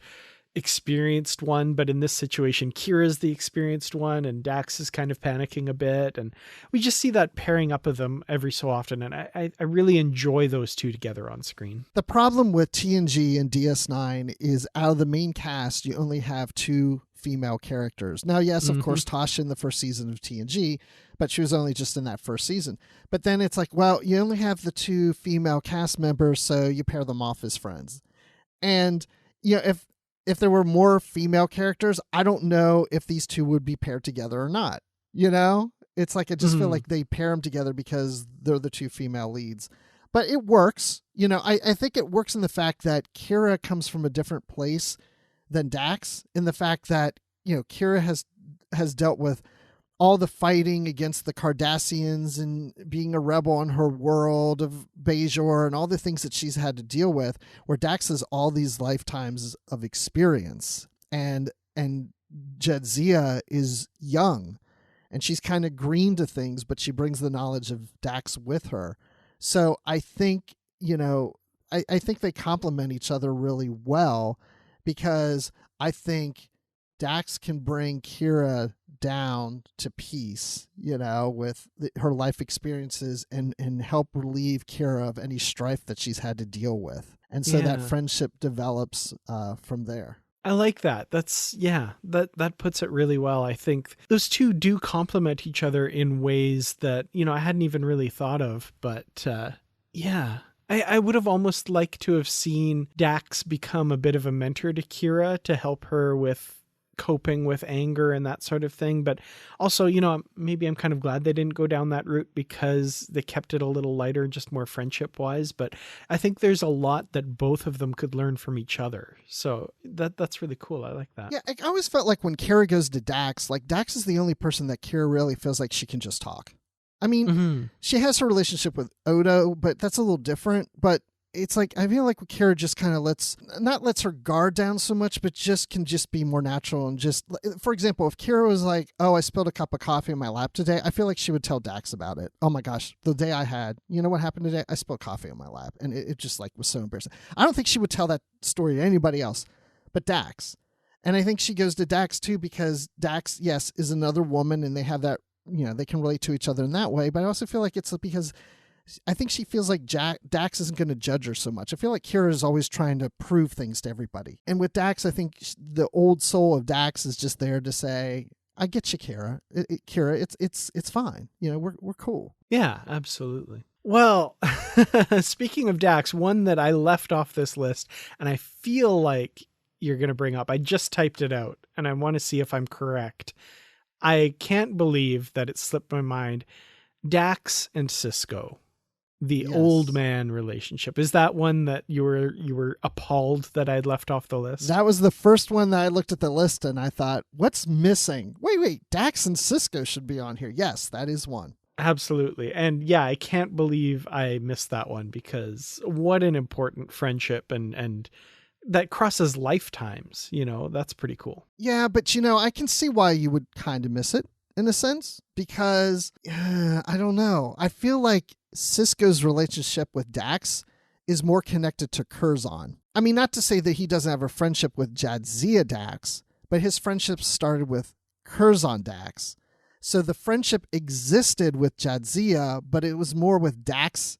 [SPEAKER 1] experienced one, but in this situation Kira's the experienced one and Dax is kind of panicking a bit, and we just see that pairing up of them every so often, and I really enjoy those two together on screen.
[SPEAKER 2] The problem with TNG and DS9 is out of the main cast you only have 2 female characters. Now yes, of course, Tasha in the first season of TNG, but she was only just in that first season. But then it's like, well, you only have the 2 female cast members, so you pair them off as friends. And if there were more female characters, I don't know if these 2 would be paired together or not. It's like, I just feel like they pair them together because they're the 2 female leads. But it works. I think it works in the fact that Kira comes from a different place than Dax, in the fact that, Kira has dealt with all the fighting against the Cardassians and being a rebel in her world of Bajor and all the things that she's had to deal with, where Dax has all these lifetimes of experience. And Jadzia is young and she's kind of green to things, but she brings the knowledge of Dax with her. So I think, I think they complement each other really well, because I think Dax can bring Kira down to peace, with her life experiences and help relieve Kira of any strife that she's had to deal with. And so that friendship develops from there.
[SPEAKER 1] I like that. That puts it really well. I think those 2 do complement each other in ways that, I hadn't even really thought of, but I would have almost liked to have seen Dax become a bit of a mentor to Kira to help her with coping with anger and that sort of thing. But also, maybe I'm kind of glad they didn't go down that route, because they kept it a little lighter, just more friendship wise. But I think there's a lot that both of them could learn from each other. So that's really cool. I like that.
[SPEAKER 2] Yeah, I always felt like when Kira goes to Dax, like Dax is the only person that Kira really feels like she can just talk. I mean, she has her relationship with Odo, but that's a little different. But it's like, I feel like Kira just kind of lets her guard down so much, but can be more natural. And just, for example, if Kira was like, oh, I spilled a cup of coffee in my lap today, I feel like she would tell Dax about it. Oh my gosh, the day I had, what happened today? I spilled coffee in my lap. And it just was so embarrassing. I don't think she would tell that story to anybody else but Dax. And I think she goes to Dax too, because Dax, yes, is another woman, and they have that, they can relate to each other in that way. But I also feel like it's because I think she feels like Dax isn't going to judge her so much. I feel like Kira is always trying to prove things to everybody. And with Dax, I think the old soul of Dax is just there to say, I get you, Kira. Kira, it's fine. We're cool.
[SPEAKER 1] Yeah, absolutely. Well, speaking of Dax, one that I left off this list and I feel like you're going to bring up, I just typed it out and I want to see if I'm correct. I can't believe that it slipped my mind. Dax and Sisko. The old man relationship. Is that one that you were appalled that I'd left off the list?
[SPEAKER 2] That was the first one that I looked at the list and I thought, what's missing? Wait, Dax and Sisko should be on here. Yes, that is one.
[SPEAKER 1] Absolutely. And yeah, I can't believe I missed that one, because what an important friendship and that crosses lifetimes, that's pretty cool.
[SPEAKER 2] Yeah, but I can see why you would kind of miss it in a sense, because I don't know. I feel like Sisko's relationship with Dax is more connected to Curzon. I mean, not to say that he doesn't have a friendship with Jadzia Dax, but his friendship started with Curzon Dax. So the friendship existed with Jadzia, but it was more with Dax,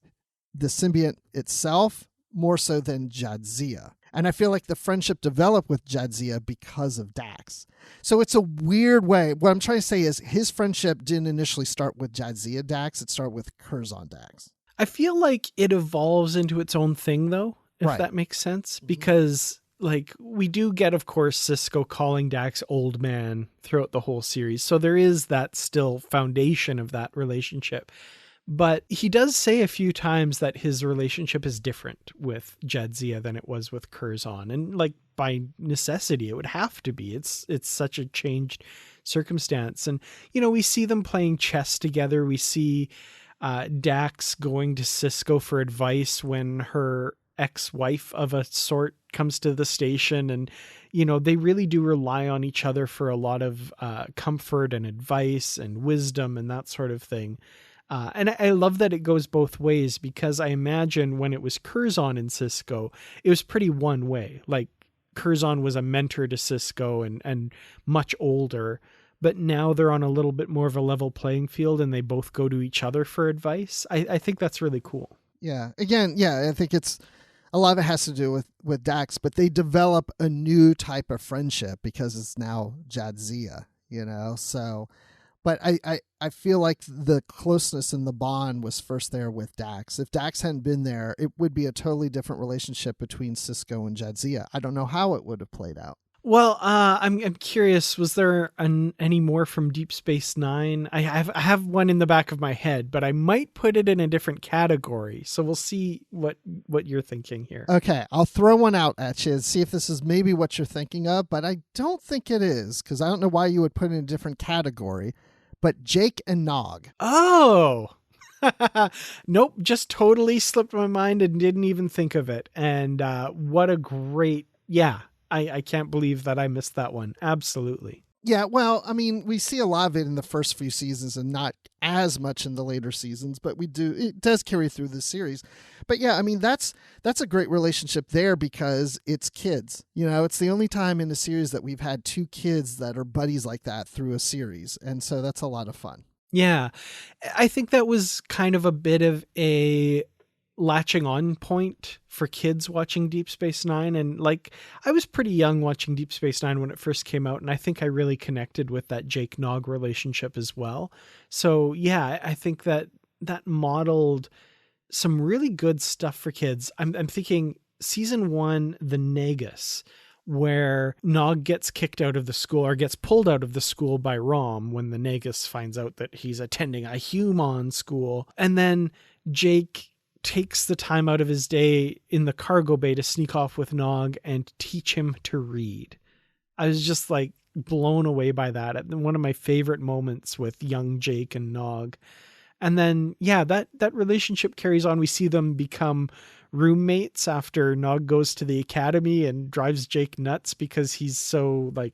[SPEAKER 2] the symbiont itself, more so than Jadzia. And I feel like the friendship developed with Jadzia because of Dax. So it's a weird way. What I'm trying to say is his friendship didn't initially start with Jadzia Dax. It started with Curzon Dax.
[SPEAKER 1] I feel like it evolves into its own thing, though, if that makes sense. Because, we do get, of course, Sisko calling Dax old man throughout the whole series. So there is that still foundation of that relationship. But he does say a few times that his relationship is different with Jadzia than it was with Curzon. And by necessity, it would have to be. It's such a changed circumstance. And, we see them playing chess together. We see Dax going to Sisko for advice when her ex-wife of a sort comes to the station, and they really do rely on each other for a lot of comfort and advice and wisdom and that sort of thing. And I love that it goes both ways, because I imagine when it was Curzon and Sisko, it was pretty one way. Like, Curzon was a mentor to Sisko and much older, but now they're on a little bit more of a level playing field and they both go to each other for advice. I think that's really cool.
[SPEAKER 2] Yeah. Again, I think it's a lot of it has to do with Dax, but they develop a new type of friendship because it's now Jadzia, so. But I feel like the closeness and the bond was first there with Dax. If Dax hadn't been there, it would be a totally different relationship between Sisko and Jadzia. I don't know how it would have played out.
[SPEAKER 1] Well, I'm curious. Was there any more from Deep Space Nine? I have one in the back of my head, but I might put it in a different category. So we'll see what you're thinking here.
[SPEAKER 2] Okay, I'll throw one out at you and see if this is maybe what you're thinking of, but I don't think it is, because I don't know why you would put it in a different category. But Jake and Nog.
[SPEAKER 1] Oh. Nope, just totally slipped my mind and didn't even think of it. And what a great, I can't believe that I missed that one. Absolutely.
[SPEAKER 2] Yeah, well, I mean, we see a lot of it in the first few seasons and not as much in the later seasons, but it does carry through the series. But yeah, I mean, that's a great relationship there because it's kids. It's the only time in the series that we've had two kids that are buddies like that through a series. And so that's a lot of fun.
[SPEAKER 1] Yeah. I think that was kind of a bit of a latching on point for kids watching Deep Space Nine. And like, I was pretty young watching Deep Space Nine when it first came out, and I think I really connected with that Jake Nog relationship as well. So yeah, I think that modeled some really good stuff for kids. I'm thinking season 1, the Nagus, where Nog gets kicked out of the school, or gets pulled out of the school by Rom when the Nagus finds out that he's attending a human school. And then Jake takes the time out of his day in the cargo bay to sneak off with Nog and teach him to read. I was just like blown away by that. One of my favorite moments with young Jake and Nog. And then, that relationship carries on. We see them become roommates after Nog goes to the academy and drives Jake nuts because he's so like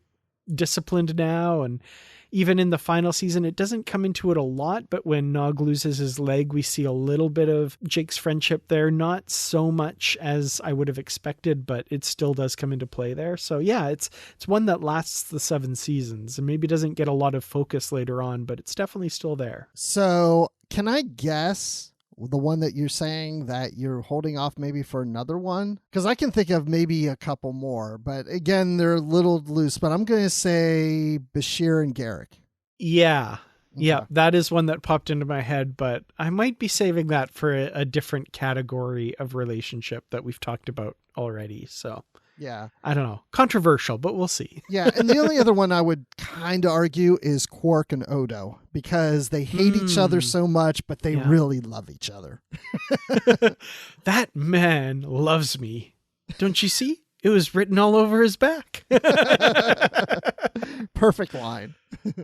[SPEAKER 1] disciplined now. And even in the final season, it doesn't come into it a lot, but when Nog loses his leg, we see a little bit of Jake's friendship there. Not so much as I would have expected, but it still does come into play there. So yeah, it's one that lasts the 7 seasons and maybe doesn't get a lot of focus later on, but it's definitely still there.
[SPEAKER 2] So can I guess the one that you're saying that you're holding off maybe for another one? Because I can think of maybe a couple more, but again, they're a little loose, but I'm going to say Bashir and Garrick.
[SPEAKER 1] Yeah. Okay. Yeah, that is one that popped into my head, but I might be saving that for a different category of relationship that we've talked about already. So
[SPEAKER 2] yeah,
[SPEAKER 1] I don't know. Controversial, but we'll see.
[SPEAKER 2] Yeah. And the only other one I would kind of argue is Quark and Odo, because they hate each other so much, but they really love each other.
[SPEAKER 1] That man loves me. Don't you see? It was written all over his back.
[SPEAKER 2] Perfect line.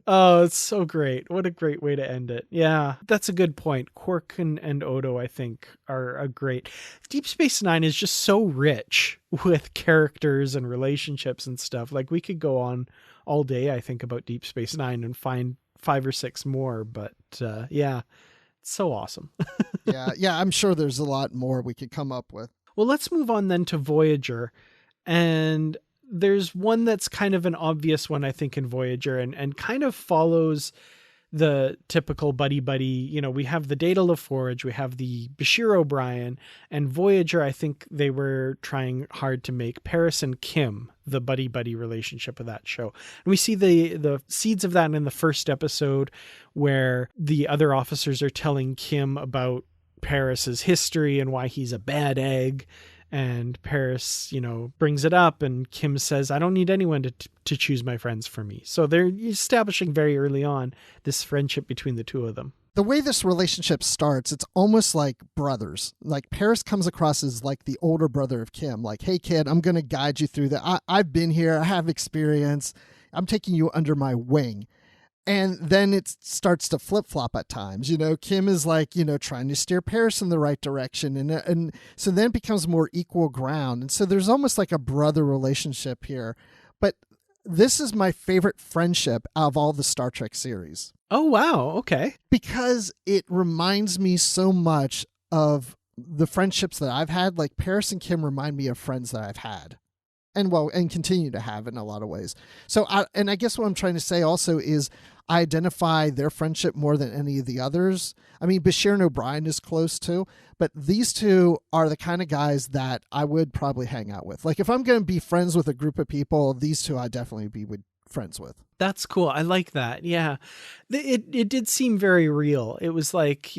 [SPEAKER 1] Oh, it's so great. What a great way to end it. Yeah, that's a good point. Quark and Odo, I think, are a great... Deep Space Nine is just so rich with characters and relationships and stuff. Like, we could go on all day, I think, about Deep Space Nine and find 5 or 6 more. But yeah, it's so awesome.
[SPEAKER 2] Yeah, I'm sure there's a lot more we could come up with.
[SPEAKER 1] Well, let's move on then to Voyager. And there's one that's kind of an obvious one, I think, in Voyager and kind of follows the typical buddy. We have the Data LaForge, we have the Bashir O'Brien, and Voyager, I think they were trying hard to make Paris and Kim the buddy relationship of that show. And we see the seeds of that in the first episode, where the other officers are telling Kim about Paris's history and why he's a bad egg. And Paris, brings it up, and Kim says, I don't need anyone to choose my friends for me. So they're establishing very early on this friendship between the two of them.
[SPEAKER 2] The way this relationship starts, it's almost like brothers. Like, Paris comes across as like the older brother of Kim. Like, hey, kid, I'm going to guide you through that. I've been here. I have experience. I'm taking you under my wing. And then it starts to flip-flop at times. Kim is like, trying to steer Paris in the right direction. And so then it becomes more equal ground. And so there's almost like a brother relationship here. but this is my favorite friendship out of all the Star Trek series.
[SPEAKER 1] Oh, wow. Okay.
[SPEAKER 2] Because it reminds me so much of the friendships that I've had. Like Paris and Kim remind me of friends that I've had and continue to have in a lot of ways. So, I guess what I'm trying to say also is I identify their friendship more than any of the others. I mean, Bashir and O'Brien is close too, but these two are the kind of guys that I would probably hang out with. Like if I'm going to be friends with a group of people, these two I'd definitely be friends with.
[SPEAKER 1] That's cool. I like that. Yeah. It did seem very real. It was like,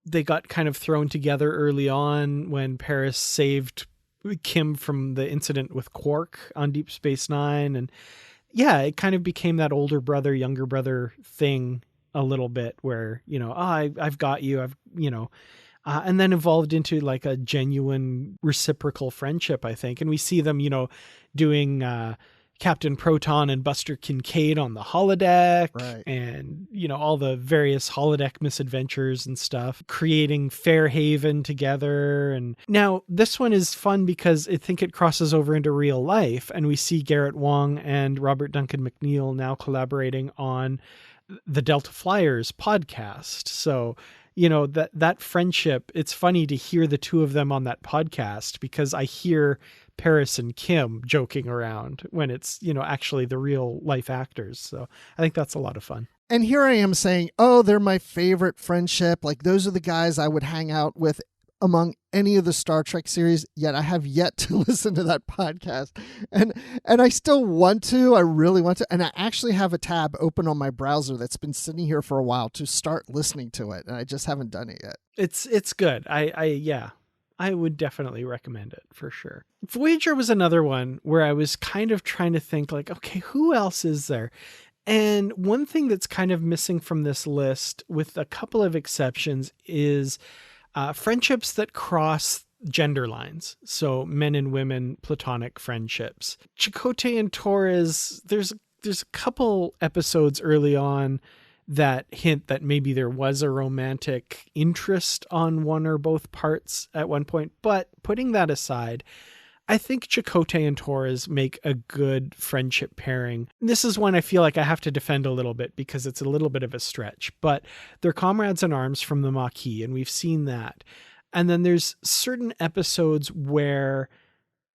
[SPEAKER 1] they got kind of thrown together early on when Paris saved Kim from the incident with Quark on Deep Space Nine. And yeah, it kind of became that older brother, younger brother thing a little bit where, I've got you, and then evolved into like a genuine reciprocal friendship, I think. And we see them, doing, Captain Proton and Buster Kincaid on the holodeck,
[SPEAKER 2] right.
[SPEAKER 1] And, all the various holodeck misadventures and stuff, creating Fairhaven together. And now this one is fun because I think it crosses over into real life, and we see Garrett Wang and Robert Duncan McNeil now collaborating on the Delta Flyers podcast. So, that friendship, it's funny to hear the two of them on that podcast because I hear Paris and Kim joking around when it's, actually the real life actors. So I think that's a lot of fun.
[SPEAKER 2] And here I am saying, oh, they're my favorite friendship. Like those are the guys I would hang out with among any of the Star Trek series, yet I have yet to listen to that podcast. And I still want to, I really want to. And I actually have a tab open on my browser that's been sitting here for a while to start listening to it. And I just haven't done it yet.
[SPEAKER 1] It's good. I would definitely recommend it for sure. Voyager was another one where I was kind of trying to think like, okay, who else is there? And one thing that's kind of missing from this list, with a couple of exceptions, is friendships that cross gender lines. So men and women, platonic friendships. Chakotay and Torres, there's a couple episodes early on that hint that maybe there was a romantic interest on one or both parts at one point. But putting that aside, I think Chakotay and Torres make a good friendship pairing. This is one I feel like I have to defend a little bit because it's a little bit of a stretch, but they're comrades in arms from the Maquis, and we've seen that. And then there's certain episodes where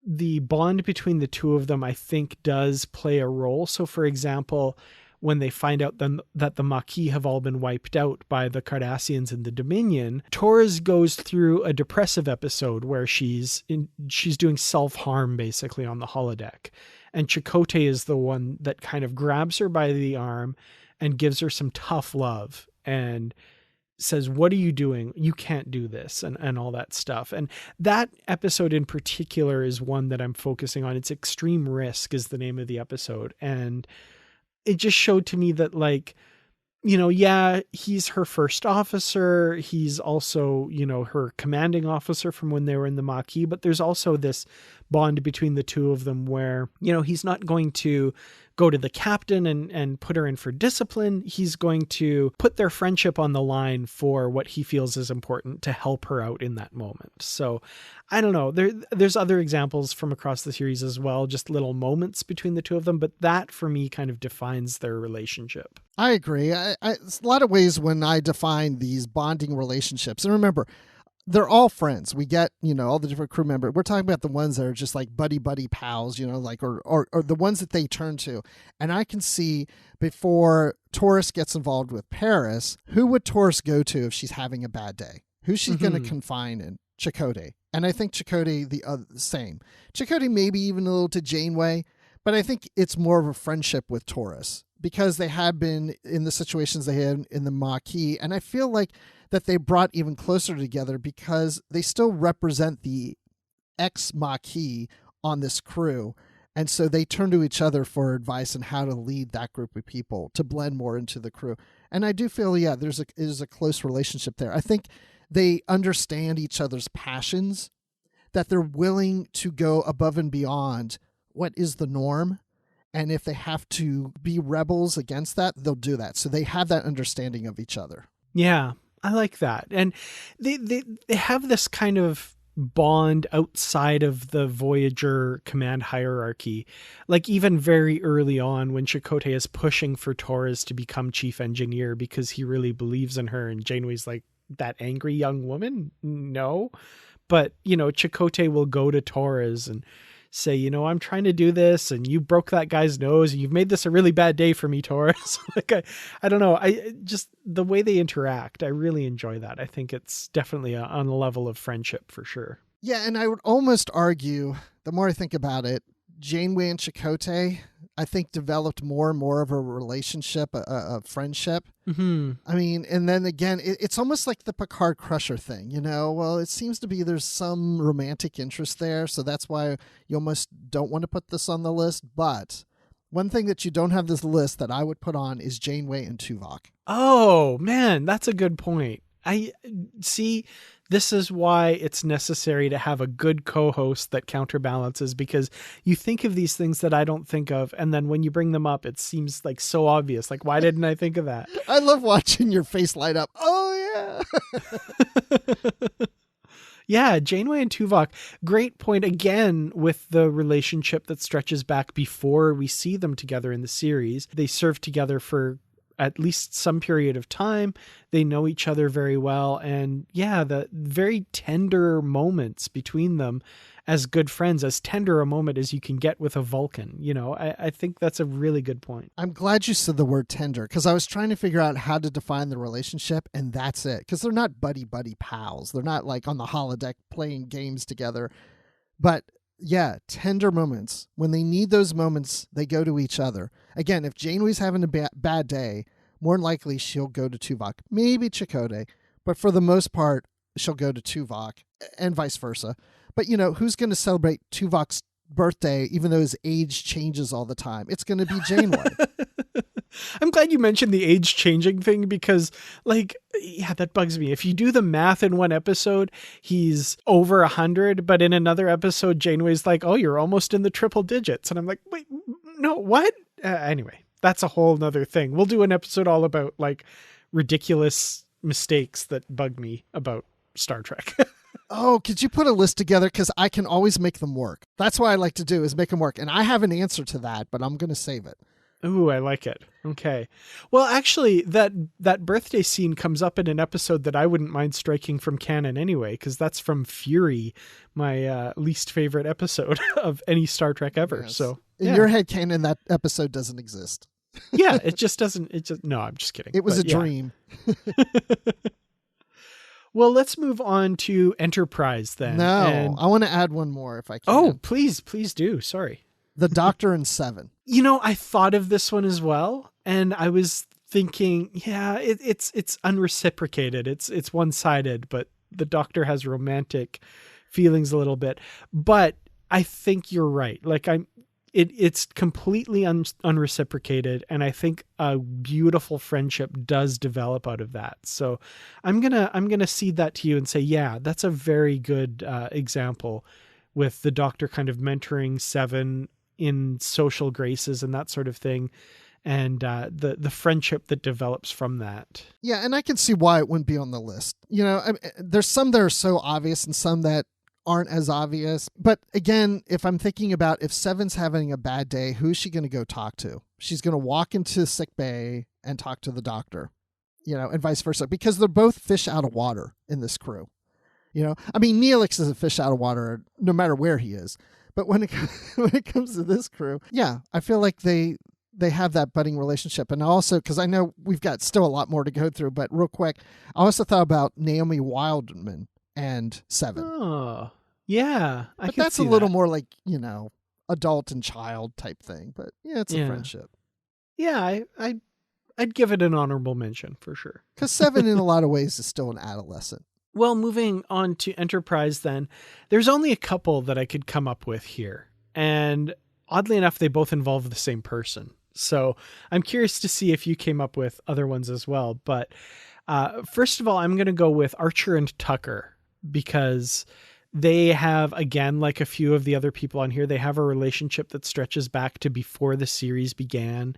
[SPEAKER 1] the bond between the two of them, I think, does play a role. So for example, when they find out that the Maquis have all been wiped out by the Cardassians and the Dominion, Torres goes through a depressive episode where she's doing self-harm basically on the holodeck. And Chakotay is the one that kind of grabs her by the arm and gives her some tough love and says, what are you doing? You can't do this, and all that stuff. And that episode in particular is one that I'm focusing on. It's Extreme Risk is the name of the episode. And it just showed to me that, like, he's her first officer. He's also, her commanding officer from when they were in the Maquis, but there's also this bond between the two of them where, he's not going to go to the captain and put her in for discipline. He's going to put their friendship on the line for what he feels is important to help her out in that moment. So I don't know. There's other examples from across the series as well, just little moments between the two of them. But that for me kind of defines their relationship.
[SPEAKER 2] I agree. It's a lot of ways when I define these bonding relationships. And remember, they're all friends. We get, all the different crew members. We're talking about the ones that are just like buddy pals, like, or the ones that they turn to. And I can see before Torres gets involved with Paris, who would Torres go to if she's having a bad day? Who's she going to confine in? Chakotay. And I think Chakotay the same. Chakotay maybe even a little to Janeway, but I think it's more of a friendship with Torres because they have been in the situations they had in the Maquis. And I feel like that they brought even closer together because they still represent the ex-Maquis on this crew. And so they turn to each other for advice on how to lead that group of people to blend more into the crew. And I do feel, there's a close relationship there. I think they understand each other's passions, that they're willing to go above and beyond what is the norm. And if they have to be rebels against that, they'll do that. So they have that understanding of each other.
[SPEAKER 1] Yeah, I like that. And they have this kind of bond outside of the Voyager command hierarchy. Like even very early on when Chakotay is pushing for Torres to become chief engineer because he really believes in her, and Janeway's like, that angry young woman? No. But, Chakotay will go to Torres and say, I'm trying to do this and you broke that guy's nose and you've made this a really bad day for me, Torres. Like, I don't know. I just, the way they interact, I really enjoy that. I think it's definitely on a level of friendship for sure.
[SPEAKER 2] Yeah. And I would almost argue, the more I think about it, Janeway and Chakotay, I think, developed more and more of a relationship, a friendship.
[SPEAKER 1] Mm-hmm.
[SPEAKER 2] I mean, and then again, it's almost like the Picard Crusher thing, Well, it seems to be there's some romantic interest there, so that's why you almost don't want to put this on the list. But one thing that you don't have this list that I would put on is Janeway and Tuvok.
[SPEAKER 1] Oh, man, that's a good point. I see. This is why it's necessary to have a good co-host that counterbalances, because you think of these things that I don't think of. And then when you bring them up, it seems like so obvious. Like, why didn't I think of that?
[SPEAKER 2] I love watching your face light up. Oh, yeah.
[SPEAKER 1] Yeah, Janeway and Tuvok. Great point again with the relationship that stretches back before we see them together in the series. They serve together for at least some period of time. They know each other very well. And yeah, the very tender moments between them as good friends, as tender a moment as you can get with a Vulcan. I think that's a really good point.
[SPEAKER 2] I'm glad you said the word tender, because I was trying to figure out how to define the relationship, and that's it. Because they're not buddy pals. They're not like on the holodeck playing games together. But yeah, tender moments. When they need those moments, they go to each other. Again, if Janeway's having a bad day, more than likely she'll go to Tuvok, maybe Chakotay, but for the most part, she'll go to Tuvok, and vice versa. But, who's going to celebrate Tuvok's birthday, even though his age changes all the time? It's going to be Janeway.
[SPEAKER 1] I'm glad you mentioned the age changing thing, because that bugs me. If you do the math in one episode, he's over 100, but in another episode, Janeway's like, oh, you're almost in the triple digits. And I'm like, wait, no, what? Anyway, that's a whole nother thing. We'll do an episode all about ridiculous mistakes that bug me about Star Trek.
[SPEAKER 2] Oh, could you put a list together? Because I can always make them work. That's what I like to do, is make them work. And I have an answer to that, but I'm going to save it.
[SPEAKER 1] Ooh, I like it. Okay. Well, actually, that birthday scene comes up in an episode that I wouldn't mind striking from canon anyway, because that's from Fury, my least favorite episode of any Star Trek ever. Yes. So
[SPEAKER 2] in your head canon, that episode doesn't exist.
[SPEAKER 1] Yeah, it just doesn't. No, I'm just kidding.
[SPEAKER 2] It was a dream.
[SPEAKER 1] Well, let's move on to Enterprise then.
[SPEAKER 2] No, I want to add one more if I can.
[SPEAKER 1] Oh, please do. Sorry.
[SPEAKER 2] The Doctor and Seven.
[SPEAKER 1] I thought of this one as well, and I was thinking, yeah, it's unreciprocated. It's one-sided, but the Doctor has romantic feelings a little bit. But I think you're right. It's completely unreciprocated, and I think a beautiful friendship does develop out of that. So I'm gonna cede that to you and say, yeah, that's a very good example, with the Doctor kind of mentoring Seven in social graces and that sort of thing, and the friendship that develops from that.
[SPEAKER 2] Yeah, and I can see why it wouldn't be on the list. There's some that are so obvious and some that aren't as obvious. But again, if I'm thinking about if Seven's having a bad day, who's she going to go talk to? She's going to walk into sick bay and talk to the Doctor, and vice versa, because they're both fish out of water in this crew. Neelix is a fish out of water no matter where he is. But when it comes to this crew, yeah, I feel like they have that budding relationship. And also, because I know we've got still a lot more to go through, but real quick, I also thought about Naomi Wildman and Seven.
[SPEAKER 1] Oh, yeah.
[SPEAKER 2] But that's a little more like, adult and child type thing. But yeah, it's a friendship.
[SPEAKER 1] Yeah, I'd give it an honorable mention for sure.
[SPEAKER 2] Because Seven in a lot of ways is still an adolescent.
[SPEAKER 1] Well, moving on to Enterprise then, there's only a couple that I could come up with here. And oddly enough, they both involve the same person. So I'm curious to see if you came up with other ones as well. But first of all, I'm going to go with Archer and Tucker, because they have, again, like a few of the other people on here, they have a relationship that stretches back to before the series began.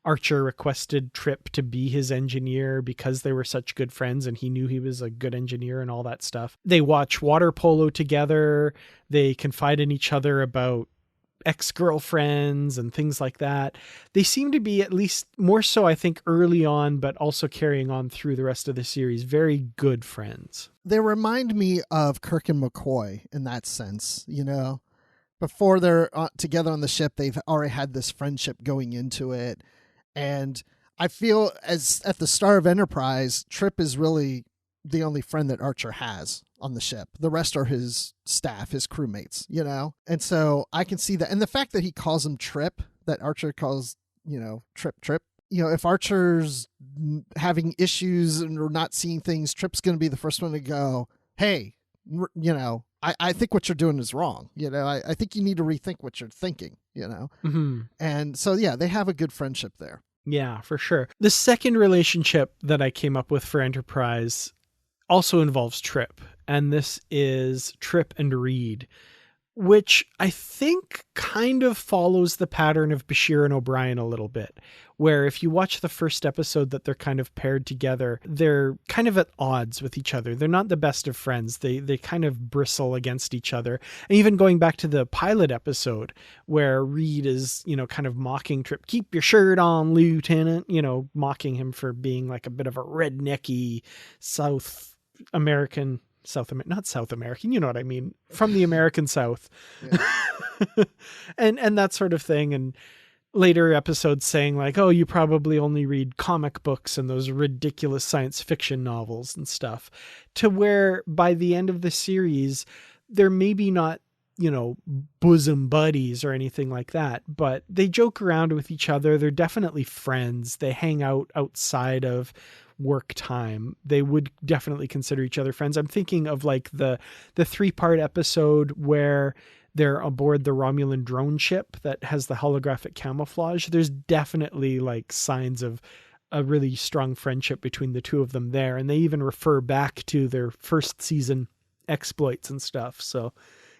[SPEAKER 1] Archer requested Trip to be his engineer because they were such good friends and he knew he was a good engineer and all that stuff. They watch water polo together. They confide in each other about ex-girlfriends and things like that. They seem to be, at least more so, I think, early on, but also carrying on through the rest of the series, very good friends.
[SPEAKER 2] They remind me of Kirk and McCoy in that sense, you know. Before they're together on the ship, they've already had this friendship going into it. And I feel as at the start of Enterprise, Trip is really the only friend that Archer has on the ship. The rest are his staff, his crewmates, you know? And so I can see that. And the fact that he calls him Trip, that Archer calls, you know, Trip. You know, if Archer's having issues or not seeing things, Trip's going to be the first one to go, hey, you know, I think what you're doing is wrong. You know, I think you need to rethink what you're thinking, you know?
[SPEAKER 1] Mm-hmm.
[SPEAKER 2] And so, yeah, they have a good friendship there.
[SPEAKER 1] Yeah, for sure. The second relationship that I came up with for Enterprise also involves Trip, and this is Trip and Reed, which I think kind of follows the pattern of Bashir and O'Brien a little bit, where if you watch the first episode that they're kind of paired together, they're kind of at odds with each other. They're not the best of friends. They kind of bristle against each other. And even going back to the pilot episode where Reed is, you know, kind of mocking Trip, keep your shirt on, Lieutenant, you know, mocking him for being like a bit of a rednecky not South American, you know what I mean, from the American South. and that sort of thing. And later episodes saying like, oh, you probably only read comic books and those ridiculous science fiction novels and stuff, to where by the end of the series, they're maybe not, you know, bosom buddies or anything like that, but they joke around with each other. They're definitely friends. They hang out outside of work time. They would definitely consider each other friends. I'm thinking of like the 3-part episode where they're aboard the Romulan drone ship that has the holographic camouflage. There's definitely like signs of a really strong friendship between the two of them there. And they even refer back to their first season exploits and stuff. So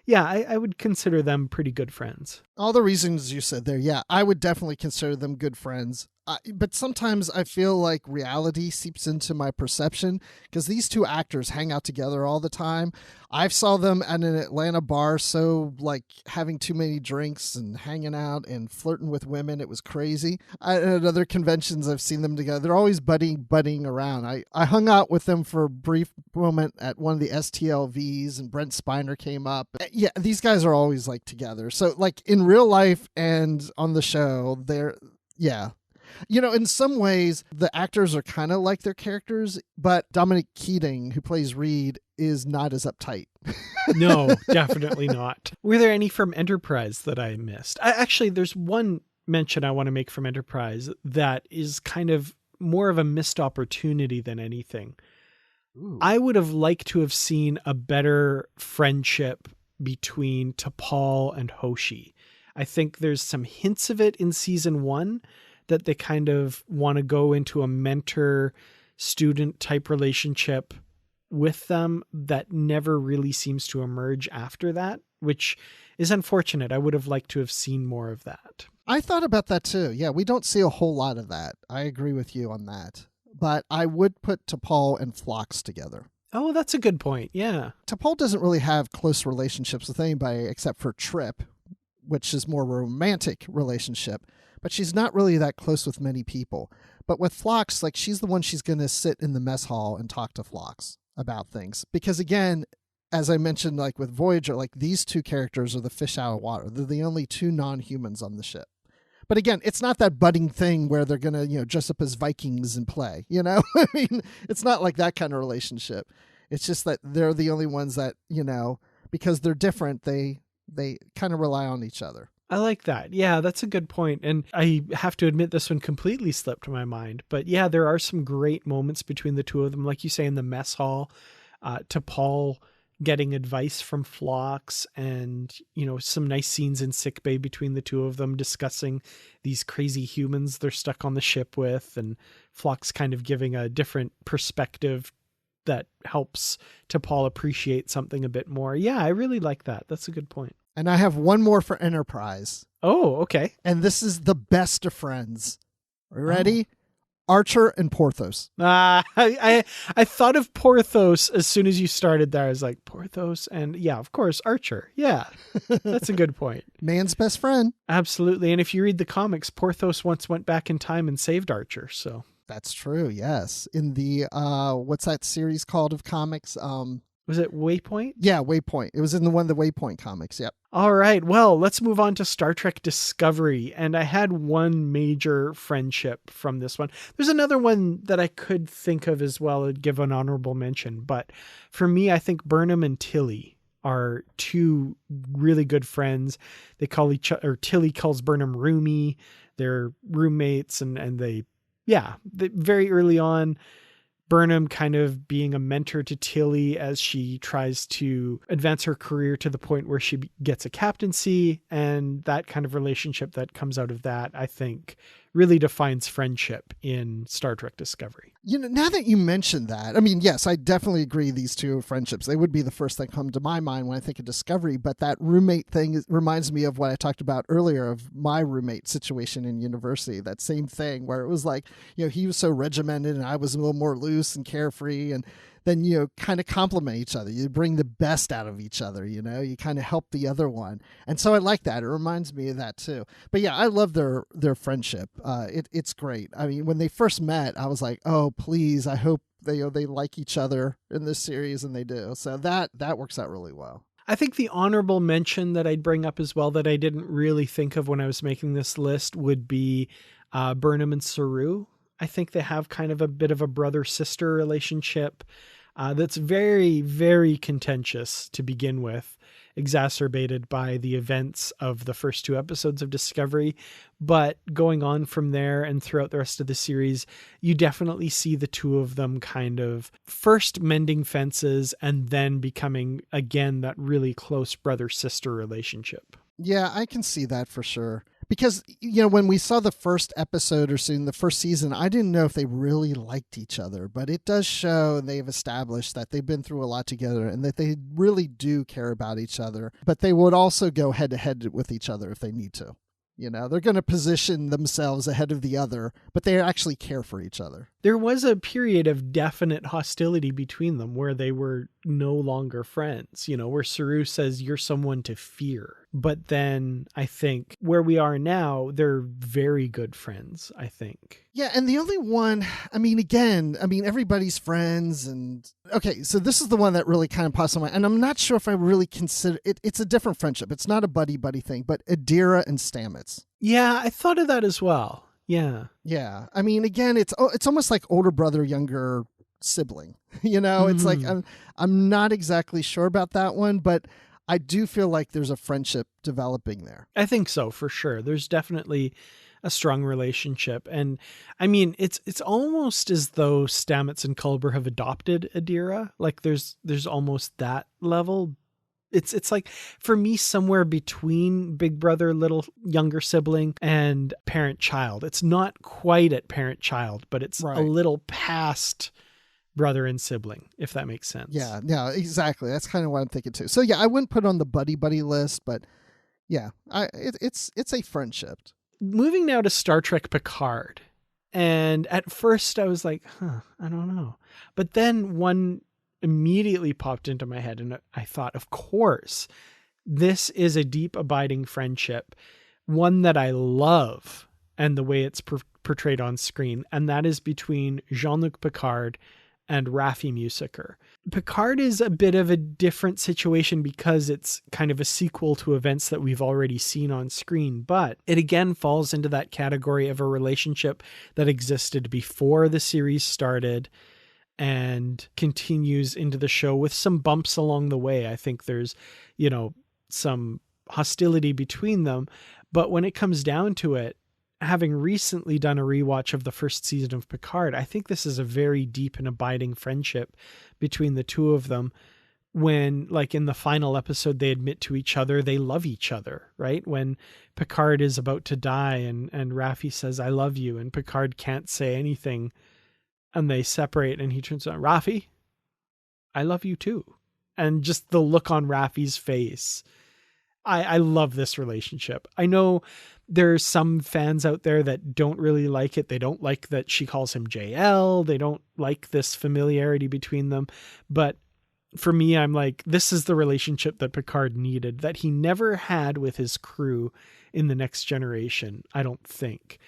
[SPEAKER 1] yeah, I would consider them pretty good friends.
[SPEAKER 2] All the reasons you said there, yeah, I would definitely consider them good friends. But sometimes I feel like reality seeps into my perception because these two actors hang out together all the time. I saw them at an Atlanta bar, so like having too many drinks and hanging out and flirting with women. It was crazy. At other conventions, I've seen them together. They're always buddying around. I hung out with them for a brief moment at one of the STLVs, and Brent Spiner came up. Yeah, these guys are always like together. So like in real life and on the show, yeah. You know, in some ways, the actors are kind of like their characters, but Dominic Keating, who plays Reed, is not as uptight.
[SPEAKER 1] No, definitely not. Were there any from Enterprise that I missed? Actually, there's one mention I want to make from Enterprise that is kind of more of a missed opportunity than anything. Ooh. I would have liked to have seen a better friendship between T'Pol and Hoshi. I think there's some hints of it in season 1, that they kind of want to go into a mentor-student type relationship with them that never really seems to emerge after that, which is unfortunate. I would have liked to have seen more of that.
[SPEAKER 2] I thought about that too. Yeah, we don't see a whole lot of that. I agree with you on that. But I would put T'Pol and Phlox together.
[SPEAKER 1] Oh, that's a good point. Yeah.
[SPEAKER 2] T'Pol doesn't really have close relationships with anybody except for Trip, which is more a romantic relationship. But she's not really that close with many people. But with Phlox, like she's the one she's going to sit in the mess hall and talk to Phlox about things. Because again, as I mentioned, like with Voyager, like these two characters are the fish out of water. They're the only two non-humans on the ship. But again, it's not that budding thing where they're going to, you know, dress up as Vikings and play, you know? I mean, it's not like that kind of relationship. It's just that they're the only ones that, you know, because they're different, they kind of rely on each other.
[SPEAKER 1] I like that. Yeah, that's a good point. And I have to admit this one completely slipped my mind. But yeah, there are some great moments between the two of them. Like you say, in the mess hall, T'Pol getting advice from Phlox, and, you know, some nice scenes in sickbay between the two of them discussing these crazy humans they're stuck on the ship with, and Phlox kind of giving a different perspective that helps T'Pol appreciate something a bit more. Yeah, I really like that. That's a good point.
[SPEAKER 2] And I have one more for Enterprise.
[SPEAKER 1] Oh, okay.
[SPEAKER 2] And this is the best of friends. Are you ready? Archer and Porthos.
[SPEAKER 1] I thought of Porthos as soon as you started there. I was like, Porthos and yeah, of course, Archer. Yeah, that's a good point.
[SPEAKER 2] Man's best friend.
[SPEAKER 1] Absolutely. And if you read the comics, Porthos once went back in time and saved Archer. So
[SPEAKER 2] that's true. Yes. In the, what's that series called of comics?
[SPEAKER 1] Was it Waypoint?
[SPEAKER 2] Yeah, Waypoint. It was in the Waypoint comics. Yep.
[SPEAKER 1] All right. Well, let's move on to Star Trek Discovery. And I had one major friendship from this one. There's another one that I could think of as well and give an honorable mention. But for me, I think Burnham and Tilly are two really good friends. They call each other, or Tilly calls Burnham Roomie. They're roommates and they very early on, Burnham kind of being a mentor to Tilly as she tries to advance her career to the point where she gets a captaincy, and that kind of relationship that comes out of that, I think, really defines friendship in Star Trek Discovery.
[SPEAKER 2] You know, now that you mentioned that, I mean, yes, I definitely agree these two friendships. They would be the first that come to my mind when I think of Discovery, but that roommate thing reminds me of what I talked about earlier of my roommate situation in university, that same thing where it was like, you know, he was so regimented and I was a little more loose and carefree, and then, you know, kind of complement each other. You bring the best out of each other, you know, you kind of help the other one. And so I like that. It reminds me of that too. But yeah, I love their friendship. It's great. I mean, when they first met, I was like, oh, please, I hope they like each other in this series, and they do. So that works out really well.
[SPEAKER 1] I think the honorable mention that I'd bring up as well that I didn't really think of when I was making this list would be Burnham and Saru. I think they have kind of a bit of a brother-sister relationship that's very, very contentious to begin with, exacerbated by the events of the first two episodes of Discovery. But going on from there and throughout the rest of the series, you definitely see the two of them kind of first mending fences and then becoming, again, that really close brother-sister relationship.
[SPEAKER 2] Yeah, I can see that for sure. Because, you know, when we saw the first episode or soon the first season, I didn't know if they really liked each other, but it does show, and they've established that they've been through a lot together and that they really do care about each other, but they would also go head to head with each other if they need to. You know, they're going to position themselves ahead of the other, but they actually care for each other.
[SPEAKER 1] There was a period of definite hostility between them where they were no longer friends, you know, where Saru says, you're someone to fear. But then I think where we are now, they're very good friends, I think.
[SPEAKER 2] Yeah, and the only one, everybody's friends. And okay, so this is the one that really kind of pops in my mind. And I'm not sure if I really consider it. It's a different friendship. It's not a buddy-buddy thing, but Adira and Stamets.
[SPEAKER 1] Yeah, I thought of that as well. Yeah.
[SPEAKER 2] Yeah. I mean, again, it's almost like older brother, younger sibling. You know, it's like I'm not exactly sure about that one, but I do feel like there's a friendship developing there.
[SPEAKER 1] I think so, for sure. There's definitely a strong relationship. And I mean, it's almost as though Stamets and Culber have adopted Adira. Like there's almost that level. It's like, for me, somewhere between big brother, little younger sibling, and parent child. It's not quite at parent child, but it's a little past brother and sibling, if that makes sense.
[SPEAKER 2] Yeah, exactly. That's kind of what I'm thinking too. So yeah, I wouldn't put it on the buddy list, but yeah, it's a friendship.
[SPEAKER 1] Moving now to Star Trek Picard. And at first I was like, I don't know. But then one immediately popped into my head and I thought, of course, this is a deep, abiding friendship, one that I love and the way it's portrayed on screen. And that is between Jean-Luc Picard and Raffi Musiker. Picard is a bit of a different situation because it's kind of a sequel to events that we've already seen on screen, but it again falls into that category of a relationship that existed before the series started and continues into the show with some bumps along the way. I think there's, you know, some hostility between them, but when it comes down to it, having recently done a rewatch of the first season of Picard, I think this is a very deep and abiding friendship between the two of them. When, like in the final episode, they admit to each other they love each other, right? When Picard is about to die and Raffi says, I love you, and Picard can't say anything, and they separate and he turns on, Raffi, I love you too. And just the look on Raffi's face, I love this relationship. I know there's some fans out there that don't really like it. They don't like that she calls him JL. They don't like this familiarity between them. But for me, I'm like, this is the relationship that Picard needed, that he never had with his crew in the Next Generation, I don't think.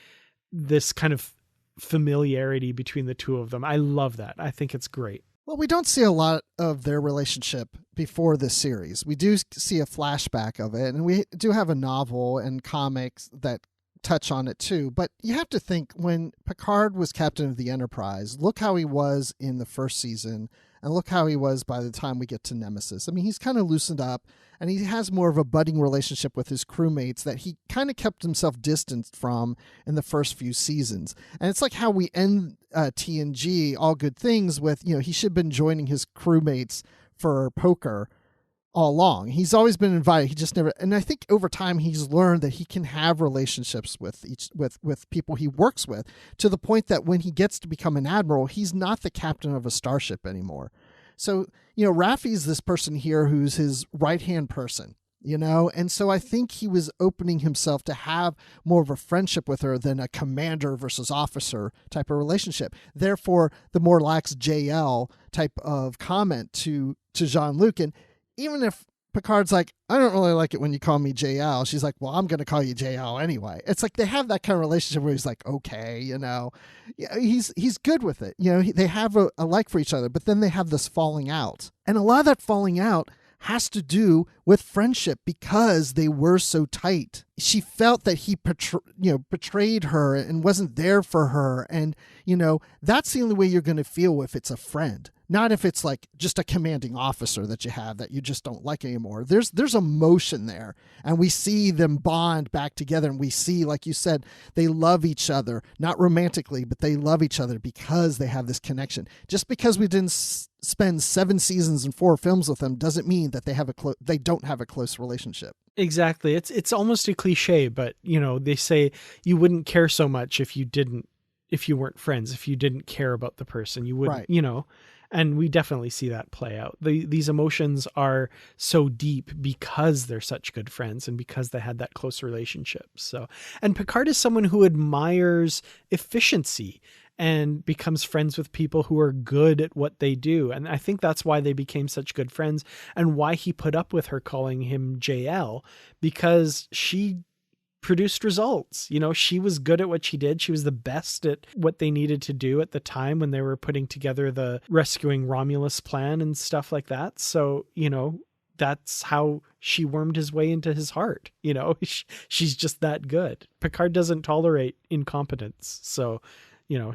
[SPEAKER 1] This kind of familiarity between the two of them. I love that. I think it's great.
[SPEAKER 2] Well, we don't see a lot of their relationship before this series. We do see a flashback of it, and we do have a novel and comics that touch on it too. But you have to think, when Picard was captain of the Enterprise, look how he was in the first season, and look how he was by the time we get to Nemesis. I mean, he's kind of loosened up, and he has more of a budding relationship with his crewmates that he kind of kept himself distanced from in the first few seasons. And it's like how we end TNG, All Good Things, with, he should have been joining his crewmates for poker all along. He's always been invited. He just never, and I think over time he's learned that he can have relationships with people he works with, to the point that when he gets to become an admiral, he's not the captain of a starship anymore. So, Raffi's this person here who's his right-hand person, and so I think he was opening himself to have more of a friendship with her than a commander versus officer type of relationship. Therefore, the more lax JL type of comment to Jean-Luc. And even if Picard's like, I don't really like it when you call me JL, she's like, well, I'm going to call you JL anyway. It's like they have that kind of relationship where he's like, okay, yeah, he's good with it. They have a like for each other, but then they have this falling out. And a lot of that falling out has to do with friendship, because they were so tight. She felt that he betrayed her and wasn't there for her. And, that's the only way you're going to feel if it's a friend. Not if it's like just a commanding officer that you have that you just don't like anymore. There's emotion there, and we see them bond back together, and we see, like you said, they love each other, not romantically, but they love each other because they have this connection. Just because we didn't spend 7 seasons and 4 films with them doesn't mean that they don't have a close relationship. Exactly.
[SPEAKER 1] It's almost a cliche, but they say you wouldn't care so much if you weren't friends, if you didn't care about the person, you wouldn't,
[SPEAKER 2] right.
[SPEAKER 1] And we definitely see that play out. These emotions are so deep because they're such good friends and because they had that close relationship. So, and Picard is someone who admires efficiency and becomes friends with people who are good at what they do. And I think that's why they became such good friends, and why he put up with her calling him JL, because she produced results. She was good at what she did. She was the best at what they needed to do at the time when they were putting together the rescuing Romulus plan and stuff like that. So, that's how she wormed his way into his heart. She's just that good. Picard doesn't tolerate incompetence. So,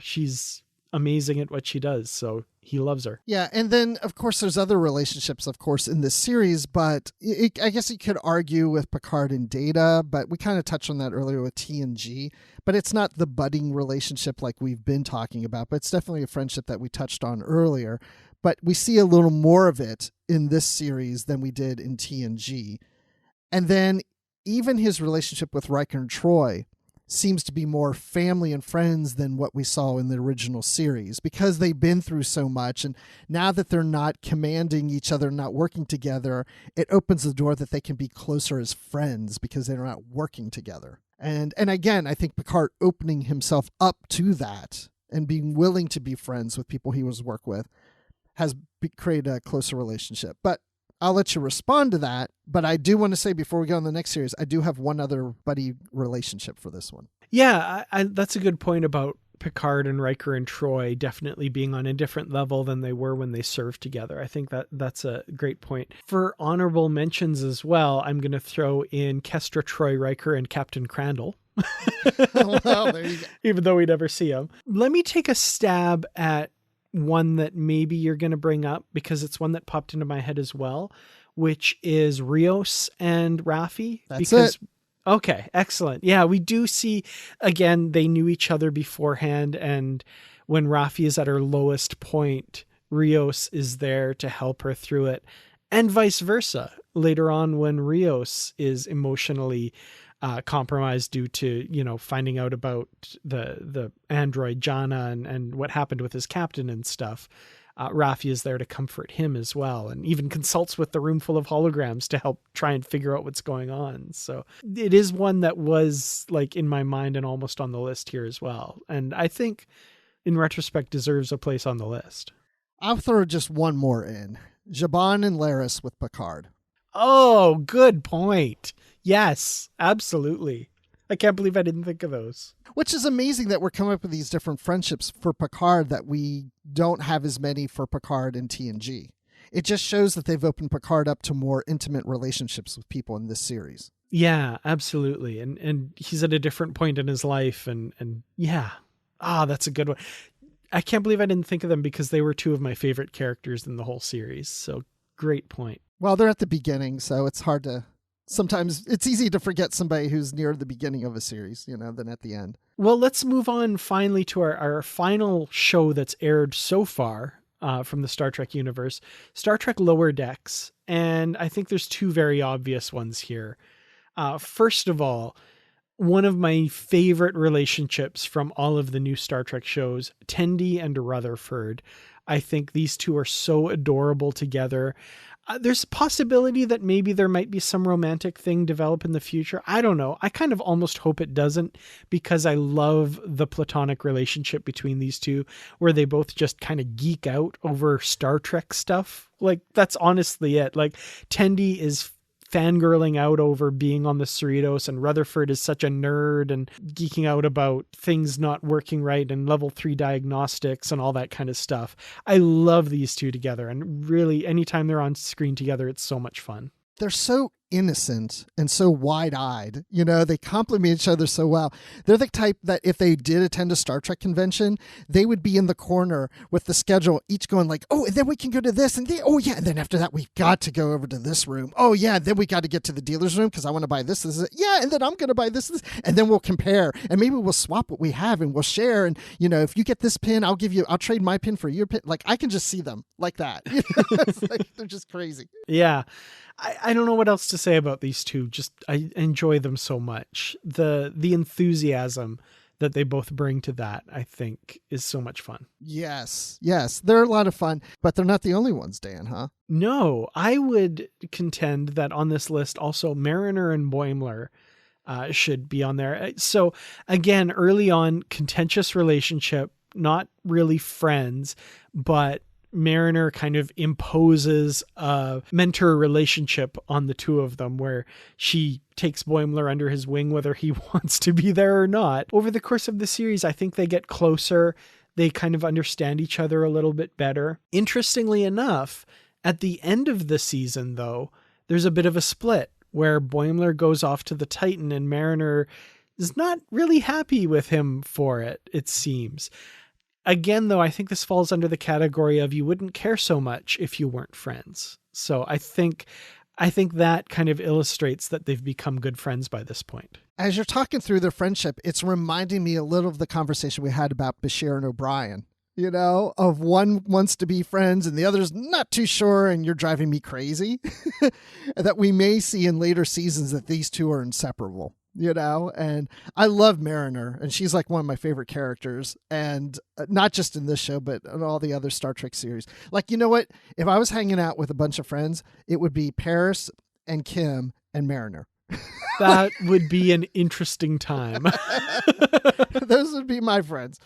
[SPEAKER 1] she's amazing at what she does. So he loves her.
[SPEAKER 2] Yeah. And then, of course, there's other relationships, of course, in this series, but I guess you could argue with Picard and Data, but we kind of touched on that earlier with TNG, but it's not the budding relationship like we've been talking about, but it's definitely a friendship that we touched on earlier. But we see a little more of it in this series than we did in TNG. And then even his relationship with Riker and Troy seems to be more family and friends than what we saw in the original series, because they've been through so much. And now that they're not commanding each other, not working together, it opens the door that they can be closer as friends because they're not working together. And again, I think Picard opening himself up to that and being willing to be friends with people he was work with has created a closer relationship. But I'll let you respond to that, but I do want to say before we go on the next series, I do have one other buddy relationship for this one.
[SPEAKER 1] Yeah, that's a good point about Picard and Riker and Troy definitely being on a different level than they were when they served together. I think that's a great point. For honorable mentions as well, I'm going to throw in Kestra, Troy, Riker, and Captain Crandall.
[SPEAKER 2] Well, there you go.
[SPEAKER 1] Even though we never see him. Let me take a stab at one that maybe you're going to bring up, because it's one that popped into my head as well, which is Rios and Raffi.
[SPEAKER 2] That's it.
[SPEAKER 1] Okay, excellent. Yeah, we do see, again, they knew each other beforehand, and when Raffi is at her lowest point, Rios is there to help her through it, and vice versa. Later on, when Rios is emotionally compromised due to, finding out about the android Jana and what happened with his captain and stuff, Raffi is there to comfort him as well, and even consults with the room full of holograms to help try and figure out what's going on. So it is one that was like in my mind and almost on the list here as well. And I think in retrospect deserves a place on the list.
[SPEAKER 2] I'll throw just one more in. Jabon and Laris with Picard.
[SPEAKER 1] Oh, good point. Yes, absolutely. I can't believe I didn't think of those.
[SPEAKER 2] Which is amazing that we're coming up with these different friendships for Picard that we don't have as many for Picard and TNG. It just shows that they've opened Picard up to more intimate relationships with people in this series.
[SPEAKER 1] Yeah, absolutely. And he's at a different point in his life. And yeah. That's a good one. I can't believe I didn't think of them because they were two of my favorite characters in the whole series. So great point.
[SPEAKER 2] Well, they're at the beginning, so it's hard to... Sometimes it's easy to forget somebody who's near the beginning of a series, than at the end.
[SPEAKER 1] Well, let's move on finally to our final show that's aired so far from the Star Trek universe, Star Trek Lower Decks. And I think there's two very obvious ones here. First of all, one of my favorite relationships from all of the new Star Trek shows, Tendi and Rutherford. I think these two are so adorable together. There's a possibility that maybe there might be some romantic thing develop in the future. I don't know. I kind of almost hope it doesn't, because I love the platonic relationship between these two where they both just kind of geek out over Star Trek stuff. Like, that's honestly it. Like, Tendi is fangirling out over being on the Cerritos, and Rutherford is such a nerd and geeking out about things not working right and level 3 diagnostics and all that kind of stuff. I love these two together, and really anytime they're on screen together, it's so much fun.
[SPEAKER 2] They're so innocent and so wide-eyed. They complement each other so well. They're the type that if they did attend a Star Trek convention, they would be in the corner with the schedule, each going like, oh, and then we can go to this, and oh yeah, and then after that we've got to go over to this room. Oh yeah, and then we got to get to the dealer's room because I want to buy this. Yeah, and then I'm going to buy this, and then we'll compare, and maybe we'll swap what we have and we'll share. And if you get this pin, I'll trade my pin for your pin. Like, I can just see them like that. It's like, they're just crazy.
[SPEAKER 1] Yeah. I don't know what else to say about these two. Just, I enjoy them so much. The enthusiasm that they both bring to that, I think, is so much fun.
[SPEAKER 2] Yes. They're a lot of fun, but they're not the only ones, Dan, huh?
[SPEAKER 1] No, I would contend that on this list also Mariner and Boimler should be on there. So again, early on, contentious relationship, not really friends, but Mariner kind of imposes a mentor relationship on the two of them where she takes Boimler under his wing, whether he wants to be there or not. Over the course of the series, I think they get closer. They kind of understand each other a little bit better. Interestingly enough, at the end of the season, though, there's a bit of a split where Boimler goes off to the Titan and Mariner is not really happy with him for it, it seems. Again, though, I think this falls under the category of you wouldn't care so much if you weren't friends. So I think that kind of illustrates that they've become good friends by this point.
[SPEAKER 2] As you're talking through their friendship, it's reminding me a little of the conversation we had about Bashir and O'Brien, of one wants to be friends and the other's not too sure and you're driving me crazy. That we may see in later seasons that these two are inseparable. And I love Mariner, and she's like one of my favorite characters, and not just in this show, but in all the other Star Trek series. Like, you know what? If I was hanging out with a bunch of friends, it would be Paris and Kim and Mariner.
[SPEAKER 1] That would be an interesting time.
[SPEAKER 2] Those would be my friends.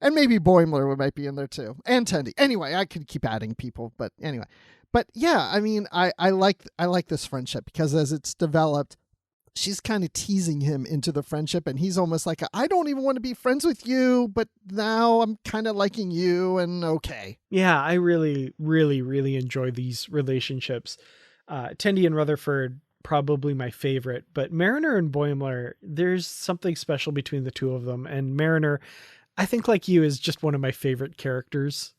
[SPEAKER 2] And maybe Boimler might be in there too. And Tendi. Anyway, I could keep adding people, but anyway. But yeah, I mean, I like this friendship because as it's developed, she's kind of teasing him into the friendship, and he's almost like, I don't even want to be friends with you, but now I'm kind of liking you, and okay.
[SPEAKER 1] Yeah, I really, really, really enjoy these relationships. Tendi and Rutherford, probably my favorite, but Mariner and Boimler, there's something special between the two of them, and Mariner, I think like you, is just one of my favorite characters.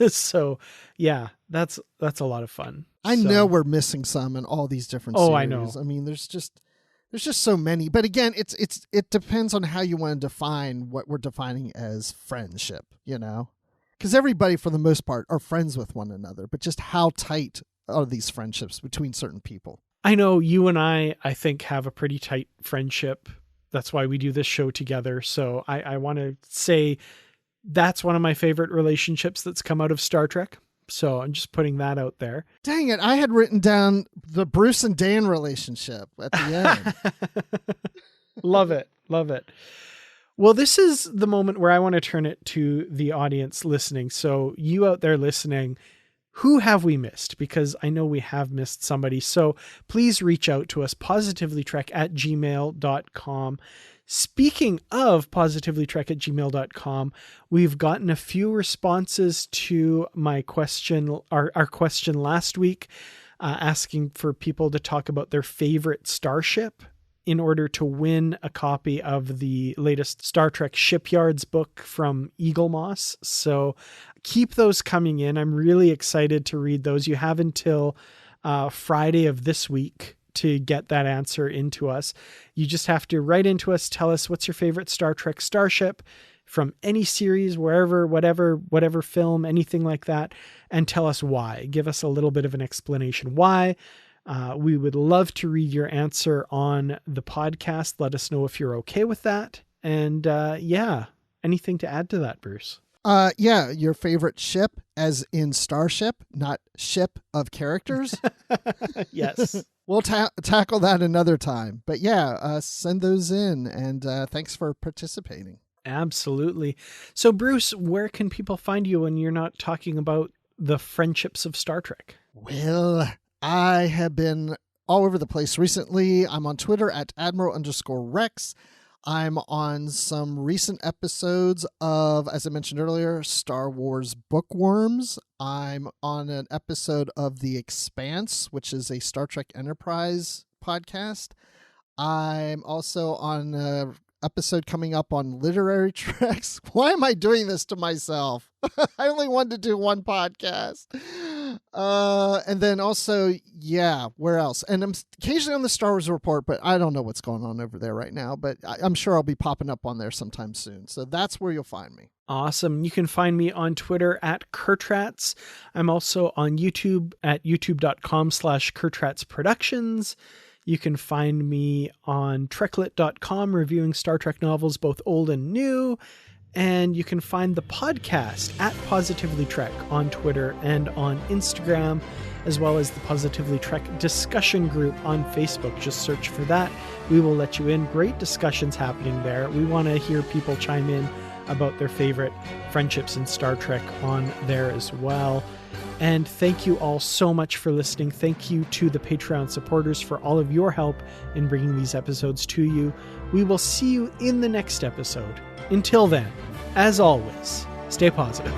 [SPEAKER 1] So yeah, that's a lot of fun.
[SPEAKER 2] I know we're missing some in all these different series.
[SPEAKER 1] I know.
[SPEAKER 2] I mean, there's just so many, but again, it depends on how you want to define what we're defining as friendship, because everybody for the most part are friends with one another, but just how tight are these friendships between certain people?
[SPEAKER 1] I know you and I think have a pretty tight friendship. That's why we do this show together. So I want to say that's one of my favorite relationships that's come out of Star Trek. So I'm just putting that out there.
[SPEAKER 2] Dang it. I had written down the Bruce and Dan relationship at the end.
[SPEAKER 1] Love it. Love it. Well, this is the moment where I want to turn it to the audience listening. So you out there listening, who have we missed? Because I know we have missed somebody. So please reach out to us, positivelytrek@gmail.com. Speaking of positivelytrek@gmail.com, we've gotten a few responses to my question, our question last week, asking for people to talk about their favorite starship in order to win a copy of the latest Star Trek Shipyards book from Eagle Moss. So keep those coming in. I'm really excited to read those. You have until Friday of this week to get that answer into us. You just have to write into us, tell us what's your favorite Star Trek starship from any series, wherever, whatever film, anything like that, and tell us why. Give us a little bit of an explanation why. We would love to read your answer on the podcast. Let us know if you're okay with that. And anything to add to that, Bruce?
[SPEAKER 2] Your favorite ship, as in starship, not ship of characters.
[SPEAKER 1] Yes.
[SPEAKER 2] We'll tackle that another time. But send those in, and thanks for participating.
[SPEAKER 1] Absolutely. So, Bruce, where can people find you when you're not talking about the friendships of Star Trek?
[SPEAKER 2] Well, I have been all over the place recently. I'm on Twitter at Admiral_Rex. I'm on some recent episodes of, as I mentioned earlier, Star Wars Bookworms. I'm on an episode of The Expanse, which is a Star Trek Enterprise podcast. I'm also on an episode coming up on literary treks. Why am I doing this to myself? I only wanted to do one podcast. And then also, where else? And I'm occasionally on the Star Wars Report, but I don't know what's going on over there right now, but I'm sure I'll be popping up on there sometime soon. So that's where you'll find me.
[SPEAKER 1] Awesome. You can find me on Twitter at Kurtrats. I'm also on YouTube at youtube.com/KurtratsProductions. You can find me on Treklit.com reviewing Star Trek novels, both old and new. And you can find the podcast at Positively Trek on Twitter and on Instagram, as well as the Positively Trek discussion group on Facebook. Just search for that. We will let you in. Great discussions happening there. We want to hear people chime in about their favorite friendships in Star Trek on there as well. And thank you all so much for listening. Thank you to the Patreon supporters for all of your help in bringing these episodes to you. We will see you in the next episode. Until then, as always, stay positive.